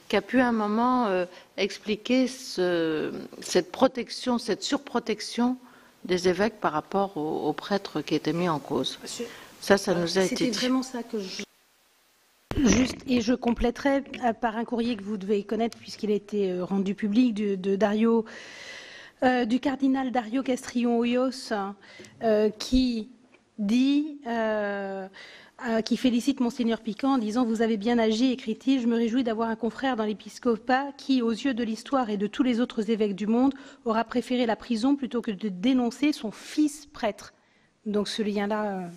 qui a pu à un moment expliquer cette protection, cette surprotection des évêques par rapport aux prêtres qui étaient mis en cause. Ça nous a été dit. C'était vraiment ça que Juste, et je compléterai par un courrier que vous devez connaître puisqu'il a été rendu public du cardinal Dario Castrillon-Hoyos qui dit, qui félicite Monseigneur Piquant en disant « Vous avez bien agi, écrit-il, je me réjouis d'avoir un confrère dans l'épiscopat qui, aux yeux de l'histoire et de tous les autres évêques du monde, aura préféré la prison plutôt que de dénoncer son fils prêtre. » Donc ce lien-là...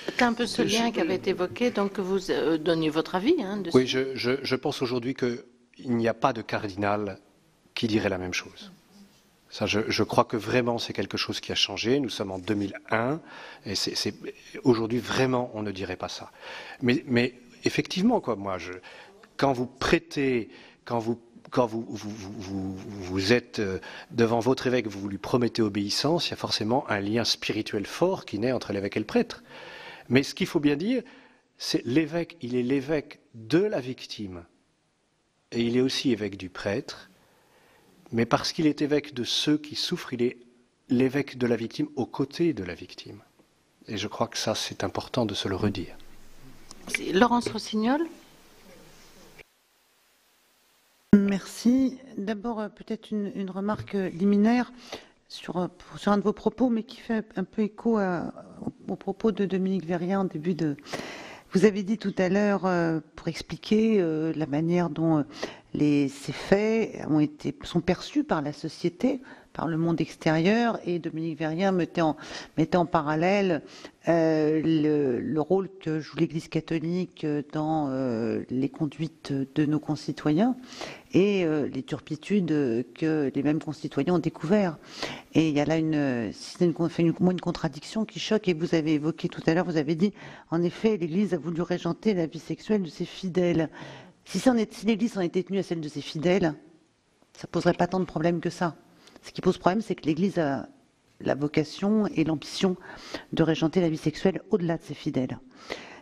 C'est un peu ce lien qui avait été évoqué, donc que vous donniez votre avis. Hein, dessus. Oui, je pense aujourd'hui qu'il n'y a pas de cardinal qui dirait la même chose. Ça, je crois que vraiment c'est quelque chose qui a changé. Nous sommes en 2001 et aujourd'hui vraiment on ne dirait pas ça. Mais effectivement, quoi, quand vous prêtez, quand vous êtes devant votre évêque, vous lui promettez obéissance, il y a forcément un lien spirituel fort qui naît entre l'évêque et le prêtre. Mais ce qu'il faut bien dire, c'est l'évêque, il est l'évêque de la victime et il est aussi évêque du prêtre. Mais parce qu'il est évêque de ceux qui souffrent, il est l'évêque de la victime aux côtés de la victime. Et je crois que ça, c'est important de se le redire. Laurence Rossignol. Merci. D'abord, peut-être une remarque liminaire sur un de vos propos, mais qui fait un peu écho aux propos de Dominique Vérien en début de... Vous avez dit tout à l'heure, pour expliquer la manière dont ces faits sont perçus par la société, par le monde extérieur, et Dominique Vérien mettait en parallèle le rôle que joue l'Église catholique dans les conduites de nos concitoyens et les turpitudes que les mêmes concitoyens ont découvert. Et il y a là une contradiction qui choque, et vous avez évoqué tout à l'heure, vous avez dit, en effet, l'Église a voulu régenter la vie sexuelle de ses fidèles. Si l'Église en était tenue à celle de ses fidèles, ça ne poserait pas tant de problèmes que ça. Ce qui pose problème, c'est que l'Église a la vocation et l'ambition de régenter la vie sexuelle au-delà de ses fidèles.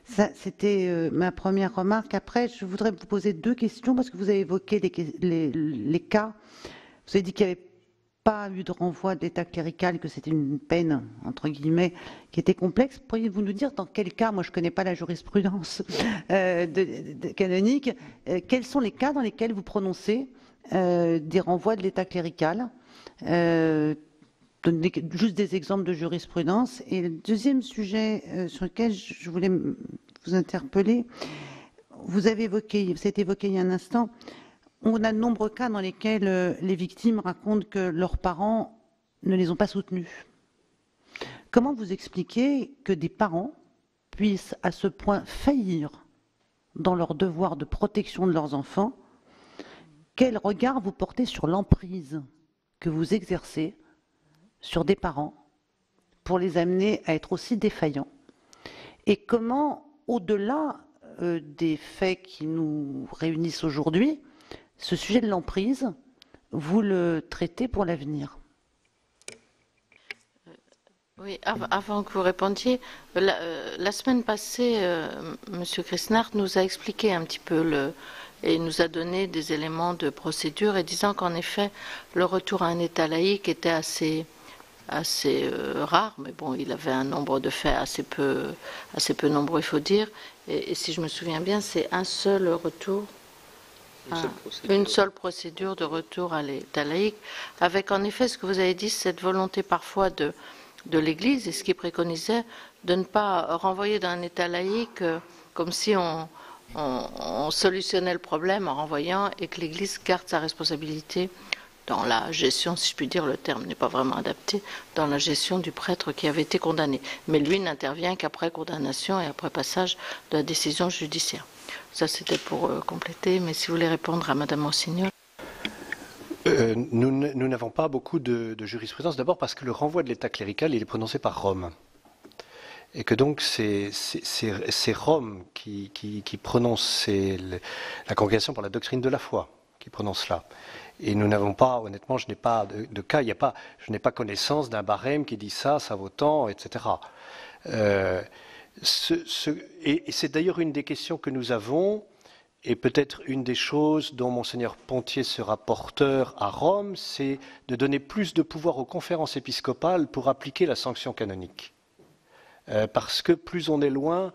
Ça, c'était ma première remarque. Après, je voudrais vous poser 2 questions, parce que vous avez évoqué les cas. Vous avez dit qu'il n'y avait pas eu de renvoi de l'État clérical, que c'était une peine, entre guillemets, qui était complexe. Pourriez-vous nous dire dans quel cas, moi je ne connais pas la jurisprudence canonique, quels sont les cas dans lesquels vous prononcez des renvois de l'État clérical, donner juste des exemples de jurisprudence. Et le deuxième sujet sur lequel je voulais vous interpeller, vous avez évoqué, ça a été évoqué il y a un instant, on a de nombreux cas dans lesquels les victimes racontent que leurs parents ne les ont pas soutenus. Comment vous expliquez que des parents puissent à ce point faillir dans leur devoir de protection de leurs enfants? Quel regard vous portez sur l'emprise que vous exercez sur des parents pour les amener à être aussi défaillants? Et comment, au-delà des faits qui nous réunissent aujourd'hui, ce sujet de l'emprise, vous le traitez pour l'avenir? Oui, avant que vous répondiez, la semaine passée, M. Chrisnart nous a expliqué un petit peu et nous a donné des éléments de procédure, et disant qu'en effet, le retour à un État laïque était assez rare, mais bon, il avait un nombre de faits assez peu nombreux, il faut dire. Et si je me souviens bien, c'est un seul retour. Une seule procédure de retour à l'État laïque, avec en effet ce que vous avez dit, cette volonté parfois de l'Église, et ce qui préconisait de ne pas renvoyer dans un État laïque comme si on solutionnait le problème en renvoyant, et que l'Église garde sa responsabilité dans la gestion, si je puis dire, le terme n'est pas vraiment adapté, dans la gestion du prêtre qui avait été condamné. Mais lui n'intervient qu'après condamnation et après passage de la décision judiciaire. Ça, c'était pour compléter, mais si vous voulez répondre à Madame Monsignor. Nous n'avons pas beaucoup de jurisprudence, d'abord parce que le renvoi de l'État clérical, il est prononcé par Rome. Et que donc c'est Rome qui prononce, la Congrégation pour la doctrine de la foi qui prononce cela. Et nous n'avons pas, honnêtement, je n'ai pas de cas, je n'ai pas connaissance d'un barème qui dit ça vaut tant, etc. Et c'est d'ailleurs une des questions que nous avons, et peut-être une des choses dont Monseigneur Pontier sera porteur à Rome, c'est de donner plus de pouvoir aux conférences épiscopales pour appliquer la sanction canonique. Parce que plus on est loin,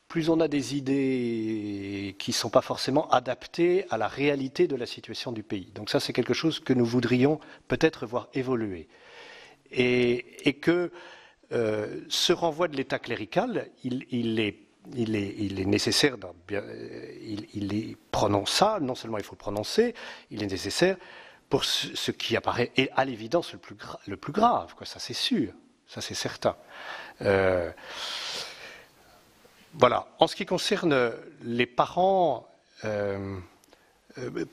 plus on a des idées qui ne sont pas forcément adaptées à la réalité de la situation du pays. Donc ça, c'est quelque chose que nous voudrions peut-être voir évoluer. Et que ce renvoi de l'État clérical, il est nécessaire, il est prononçable, non seulement il faut le prononcer, il est nécessaire pour ce qui apparaît et à l'évidence le plus grave, quoi, ça c'est sûr, ça c'est certain. Voilà. En ce qui concerne les parents,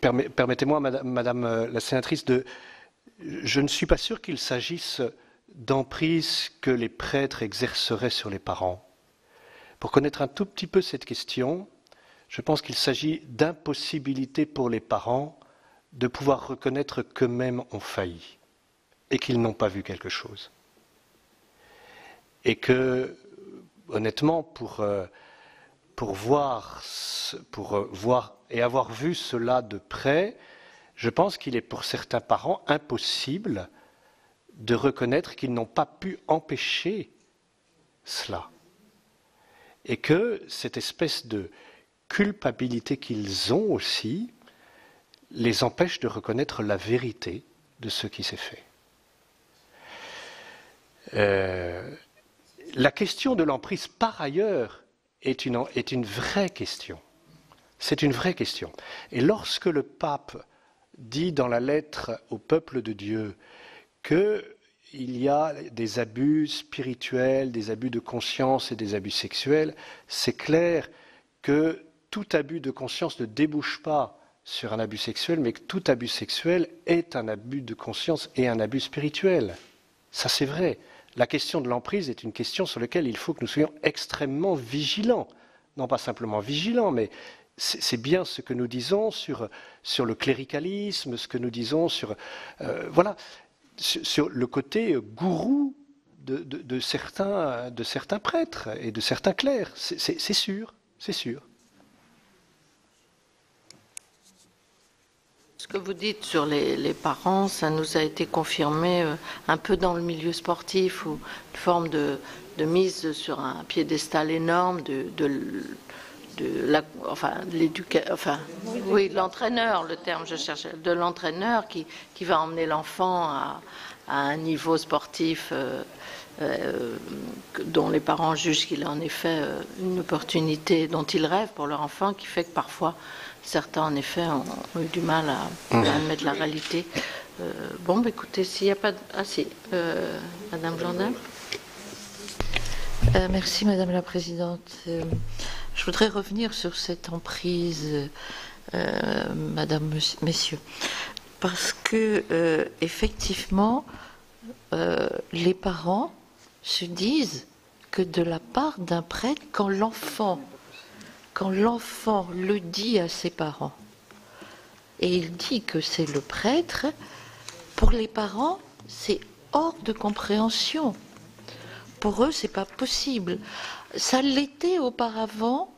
permettez-moi, Madame la sénatrice, je ne suis pas sûr qu'il s'agisse d'emprise que les prêtres exerceraient sur les parents. Pour connaître un tout petit peu cette question, je pense qu'il s'agit d'impossibilité pour les parents de pouvoir reconnaître qu'eux-mêmes ont failli et qu'ils n'ont pas vu quelque chose. Et que, honnêtement, pour voir et avoir vu cela de près, je pense qu'il est pour certains parents impossible de reconnaître qu'ils n'ont pas pu empêcher cela. Et que cette espèce de culpabilité qu'ils ont aussi les empêche de reconnaître la vérité de ce qui s'est fait. La question de l'emprise, par ailleurs, est une vraie question. C'est une vraie question. Et lorsque le pape dit dans la lettre au peuple de Dieu qu'il y a des abus spirituels, des abus de conscience et des abus sexuels, c'est clair que tout abus de conscience ne débouche pas sur un abus sexuel, mais que tout abus sexuel est un abus de conscience et un abus spirituel. Ça, c'est vrai. La question de l'emprise est une question sur laquelle il faut que nous soyons extrêmement vigilants. Non pas simplement vigilants, mais c'est bien ce que nous disons sur le cléricalisme, ce que nous disons sur voilà, sur le côté gourou de certains prêtres et de certains clercs. C'est sûr, c'est sûr. Ce que vous dites sur les parents, ça nous a été confirmé un peu dans le milieu sportif, où une forme de mise sur un piédestal énorme l'entraîneur, le terme je cherchais, de l'entraîneur qui va emmener l'enfant à un niveau sportif dont les parents jugent qu'il a en effet une opportunité dont ils rêvent pour leur enfant, qui fait que parfois certains en effet ont eu du mal à admettre la réalité. Écoutez, s'il n'y a pas de... Ah si, Madame Gendin. Merci Madame la Présidente. Je voudrais revenir sur cette emprise, Madame, Messieurs, parce que effectivement, les parents se disent que de la part d'un prêtre, quand l'enfant le dit à ses parents, et il dit que c'est le prêtre, pour les parents, c'est hors de compréhension. Pour eux, c'est pas possible. Ça l'était auparavant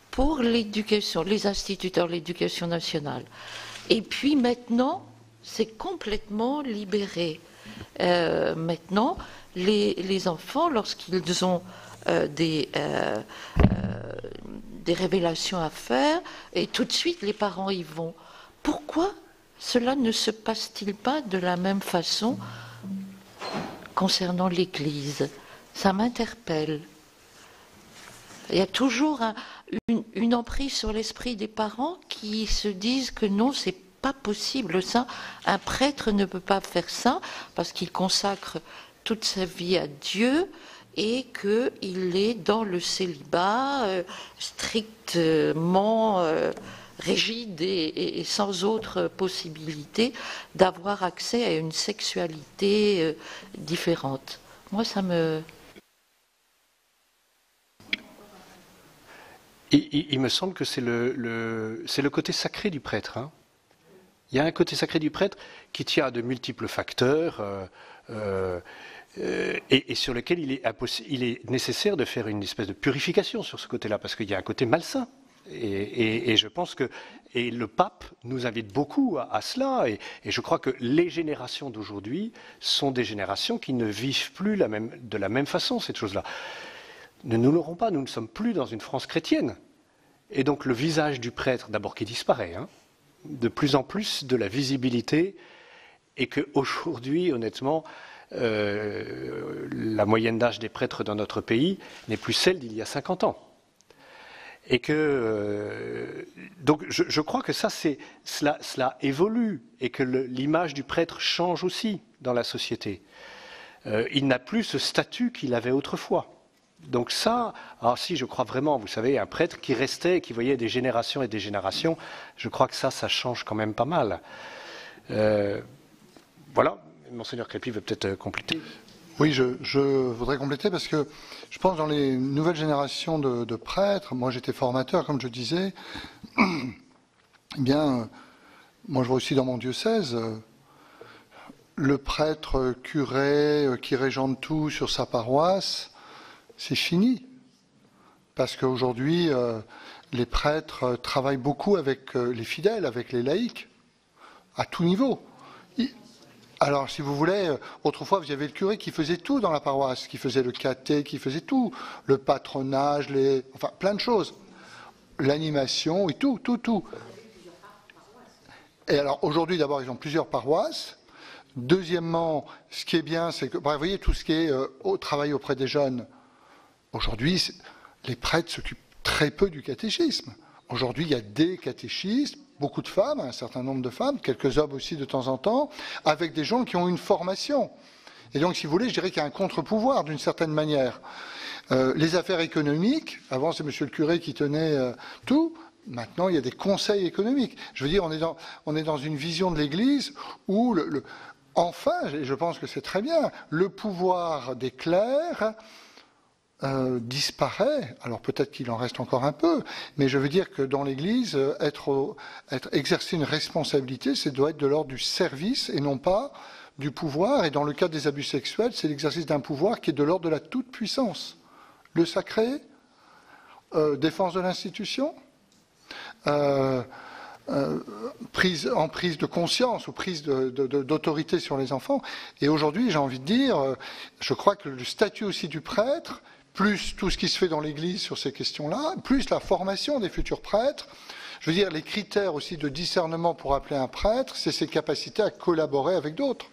pour l'éducation, les instituteurs, l'éducation nationale. Et puis maintenant, c'est complètement libéré. Maintenant, les enfants, lorsqu'ils ont des révélations à faire, et tout de suite, les parents y vont. Pourquoi cela ne se passe-t-il pas de la même façon concernant l'Église? Ça m'interpelle. Il y a toujours une emprise sur l'esprit des parents qui se disent que non, c'est pas possible ça. Un prêtre ne peut pas faire ça parce qu'il consacre toute sa vie à Dieu et qu'il est dans le célibat strictement rigide et sans autre possibilité d'avoir accès à une sexualité différente. Moi, ça me... Il me semble que c'est le côté sacré du prêtre. Hein. Il y a un côté sacré du prêtre qui tient à de multiples facteurs et sur lequel il est nécessaire de faire une espèce de purification sur ce côté-là, parce qu'il y a un côté malsain. Et je pense que le pape nous invite beaucoup à cela, et je crois que les générations d'aujourd'hui sont des générations qui ne vivent plus de la même façon cette chose-là. Ne nous l'aurons pas, nous ne sommes plus dans une France chrétienne. Et donc le visage du prêtre, d'abord qui disparaît, hein, de plus en plus de la visibilité, et qu'aujourd'hui, honnêtement, la moyenne d'âge des prêtres dans notre pays n'est plus celle d'il y a 50 ans. Et donc je crois que cela évolue, et que l'image du prêtre change aussi dans la société. Il n'a plus ce statut qu'il avait autrefois. Donc ça, alors si je crois vraiment, vous savez, un prêtre qui restait, qui voyait des générations et des générations, je crois que ça change quand même pas mal. Voilà, Monseigneur Crépy veut peut-être compléter. Oui, je voudrais compléter parce que je pense dans les nouvelles générations de prêtres, moi j'étais formateur, comme je disais, eh bien, moi je vois aussi dans mon diocèse, le prêtre curé qui régente tout sur sa paroisse, c'est fini. Parce qu'aujourd'hui, les prêtres travaillent beaucoup avec les fidèles, avec les laïcs, à tout niveau. Alors, si vous voulez, autrefois, vous avez le curé qui faisait tout dans la paroisse, qui faisait le caté, qui faisait tout, le patronage, enfin, plein de choses. L'animation et tout. Et alors, aujourd'hui, d'abord, ils ont plusieurs paroisses. Deuxièmement, ce qui est bien, c'est que, vous voyez, tout ce qui est au travail auprès des jeunes, aujourd'hui, les prêtres s'occupent très peu du catéchisme. Aujourd'hui, il y a des catéchistes, beaucoup de femmes, un certain nombre de femmes, quelques hommes aussi de temps en temps, avec des gens qui ont une formation. Et donc, si vous voulez, je dirais qu'il y a un contre-pouvoir d'une certaine manière. Les affaires économiques, avant c'est monsieur le curé qui tenait tout, maintenant il y a des conseils économiques. Je veux dire, on est dans une vision de l'Église où, enfin, je pense que c'est très bien, le pouvoir des clercs disparaît, alors peut-être qu'il en reste encore un peu, mais je veux dire que dans l'Église, exercer une responsabilité, ça doit être de l'ordre du service et non pas du pouvoir. Et dans le cas des abus sexuels, c'est l'exercice d'un pouvoir qui est de l'ordre de la toute-puissance. Le sacré, défense de l'institution, prise de conscience ou prise d'autorité sur les enfants. Et aujourd'hui, j'ai envie de dire, je crois que le statut aussi du prêtre, plus tout ce qui se fait dans l'Église sur ces questions-là, plus la formation des futurs prêtres, je veux dire, les critères aussi de discernement pour appeler un prêtre, c'est ses capacités à collaborer avec d'autres.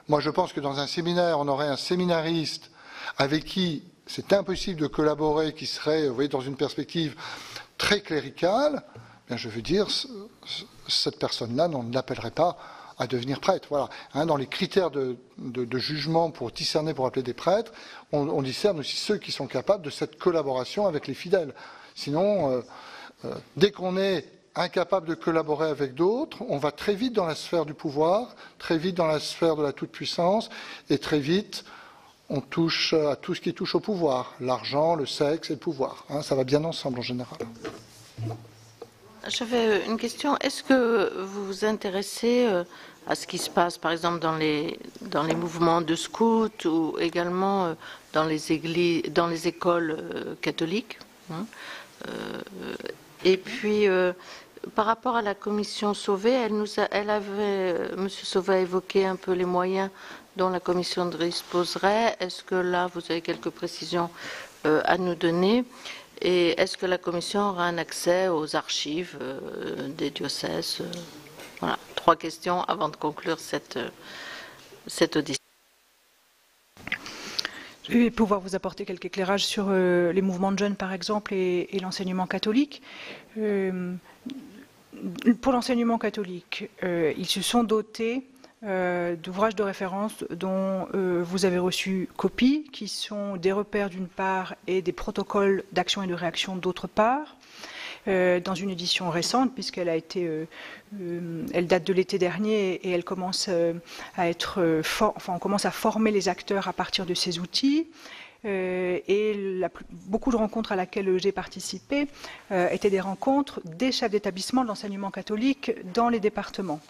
Moi, je pense que dans un séminaire, on aurait un séminariste avec qui c'est impossible de collaborer, qui serait, vous voyez, dans une perspective très cléricale. Bien, je veux dire, cette personne-là, on ne l'appellerait pas à devenir prêtre. Voilà. Hein, dans les critères de jugement pour discerner, pour appeler des prêtres, on discerne aussi ceux qui sont capables de cette collaboration avec les fidèles. Sinon, dès qu'on est incapable de collaborer avec d'autres, on va très vite dans la sphère du pouvoir, très vite dans la sphère de la toute-puissance, et très vite, on touche à tout ce qui touche au pouvoir, l'argent, le sexe et le pouvoir. Hein, ça va bien ensemble en général. J'avais une question. Est-ce que vous vous intéressez à ce qui se passe, par exemple, dans les mouvements de scouts ou également dans les écoles catholiques, hein, et puis, par rapport à la commission Sauvé, Monsieur Sauvé a évoqué un peu les moyens dont la commission disposerait. Est-ce que là, vous avez quelques précisions à nous donner? Et est-ce que la commission aura un accès aux archives des diocèses? Voilà, 3 questions avant de conclure cette audition. Je vais pouvoir vous apporter quelques éclairages sur les mouvements de jeunes, par exemple, et l'enseignement catholique. Pour l'enseignement catholique, ils se sont dotés d'ouvrages de référence dont vous avez reçu copie, qui sont des repères d'une part et des protocoles d'action et de réaction d'autre part, dans une édition récente, puisqu'elle a été, elle date de l'été dernier et elle commence à être, on commence à former les acteurs à partir de ces outils. Et beaucoup de rencontres à laquelle j'ai participé étaient des rencontres des chefs d'établissement de l'enseignement catholique dans les départements.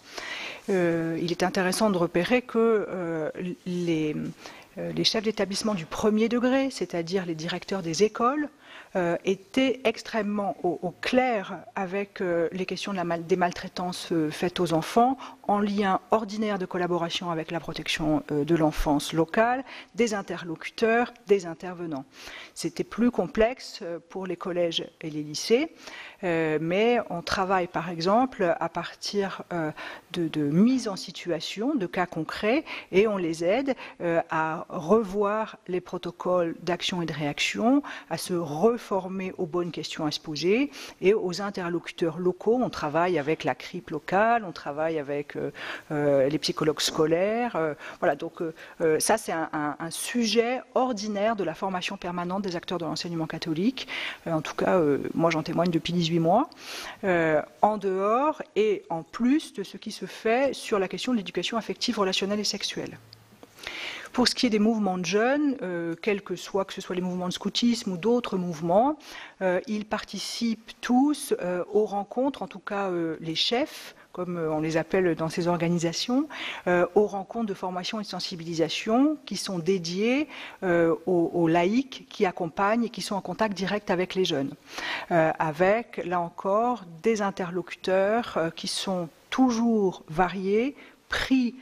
Il est intéressant de repérer que les chefs d'établissement du premier degré, c'est-à-dire les directeurs des écoles, étaient extrêmement au clair avec les questions des maltraitances faites aux enfants, en lien ordinaire de collaboration avec la protection de l'enfance locale, des interlocuteurs, des intervenants. C'était plus complexe pour les collèges et les lycées, mais on travaille par exemple à partir de mise en situation, de cas concrets, et on les aide à revoir les protocoles d'action et de réaction, à se reformer aux bonnes questions à se poser, et aux interlocuteurs locaux. On travaille avec la CRIP locale, on travaille avec les psychologues scolaires. Voilà, donc ça c'est un sujet ordinaire de la formation permanente des acteurs de l'enseignement catholique. En tout cas, moi j'en témoigne depuis 18 mois, en dehors et en plus de ce qui se fait sur la question de l'éducation affective, relationnelle et sexuelle. Pour ce qui est des mouvements de jeunes, que ce soit les mouvements de scoutisme ou d'autres mouvements, ils participent tous aux rencontres, en tout cas les chefs, comme on les appelle dans ces organisations, aux rencontres de formation et de sensibilisation qui sont dédiées aux laïcs qui accompagnent et qui sont en contact direct avec les jeunes, avec, là encore, des interlocuteurs qui sont toujours variés, pris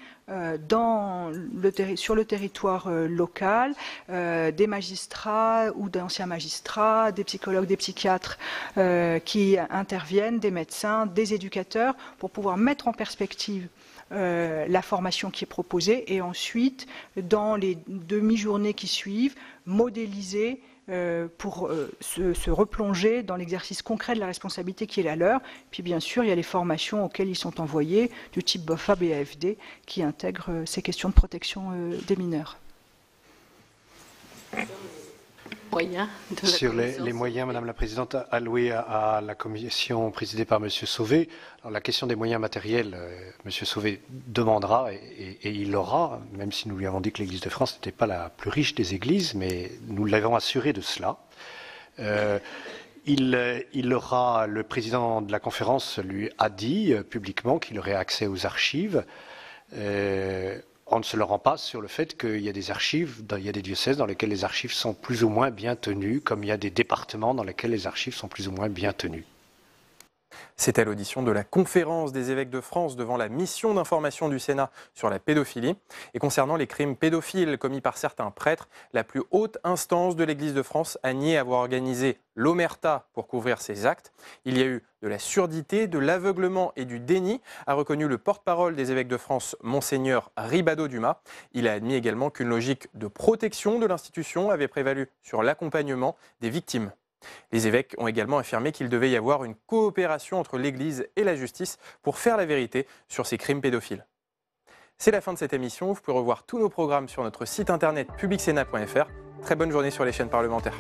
sur le territoire local, des magistrats ou d'anciens magistrats, des psychologues, des psychiatres qui interviennent, des médecins, des éducateurs, pour pouvoir mettre en perspective la formation qui est proposée et ensuite, dans les demi-journées qui suivent, modéliser pour se replonger dans l'exercice concret de la responsabilité qui est la leur. Puis bien sûr, il y a les formations auxquelles ils sont envoyés, du type BOFAB et AFD, qui intègrent ces questions de protection des mineurs. Sur les moyens, Madame la Présidente, alloués à la commission présidée par M. Sauvé, alors la question des moyens matériels, M. Sauvé demandera et il l'aura, même si nous lui avons dit que l'Église de France n'était pas la plus riche des églises, mais nous l'avons assuré de cela. Il aura, le président de la conférence lui a dit publiquement qu'il aurait accès aux archives. On ne se le rend pas sur le fait qu'il y a des archives, il y a des diocèses dans lesquels les archives sont plus ou moins bien tenues, comme il y a des départements dans lesquels les archives sont plus ou moins bien tenues. C'était l'audition de la conférence des évêques de France devant la mission d'information du Sénat sur la pédophilie. Et concernant les crimes pédophiles commis par certains prêtres, la plus haute instance de l'Église de France a nié avoir organisé l'omerta pour couvrir ces actes. Il y a eu de la surdité, de l'aveuglement et du déni, a reconnu le porte-parole des évêques de France, Monseigneur Ribado-Dumas. Il a admis également qu'une logique de protection de l'institution avait prévalu sur l'accompagnement des victimes. Les évêques ont également affirmé qu'il devait y avoir une coopération entre l'Église et la justice pour faire la vérité sur ces crimes pédophiles. C'est la fin de cette émission. Vous pouvez revoir tous nos programmes sur notre site internet publicsénat.fr. Très bonne journée sur les chaînes parlementaires.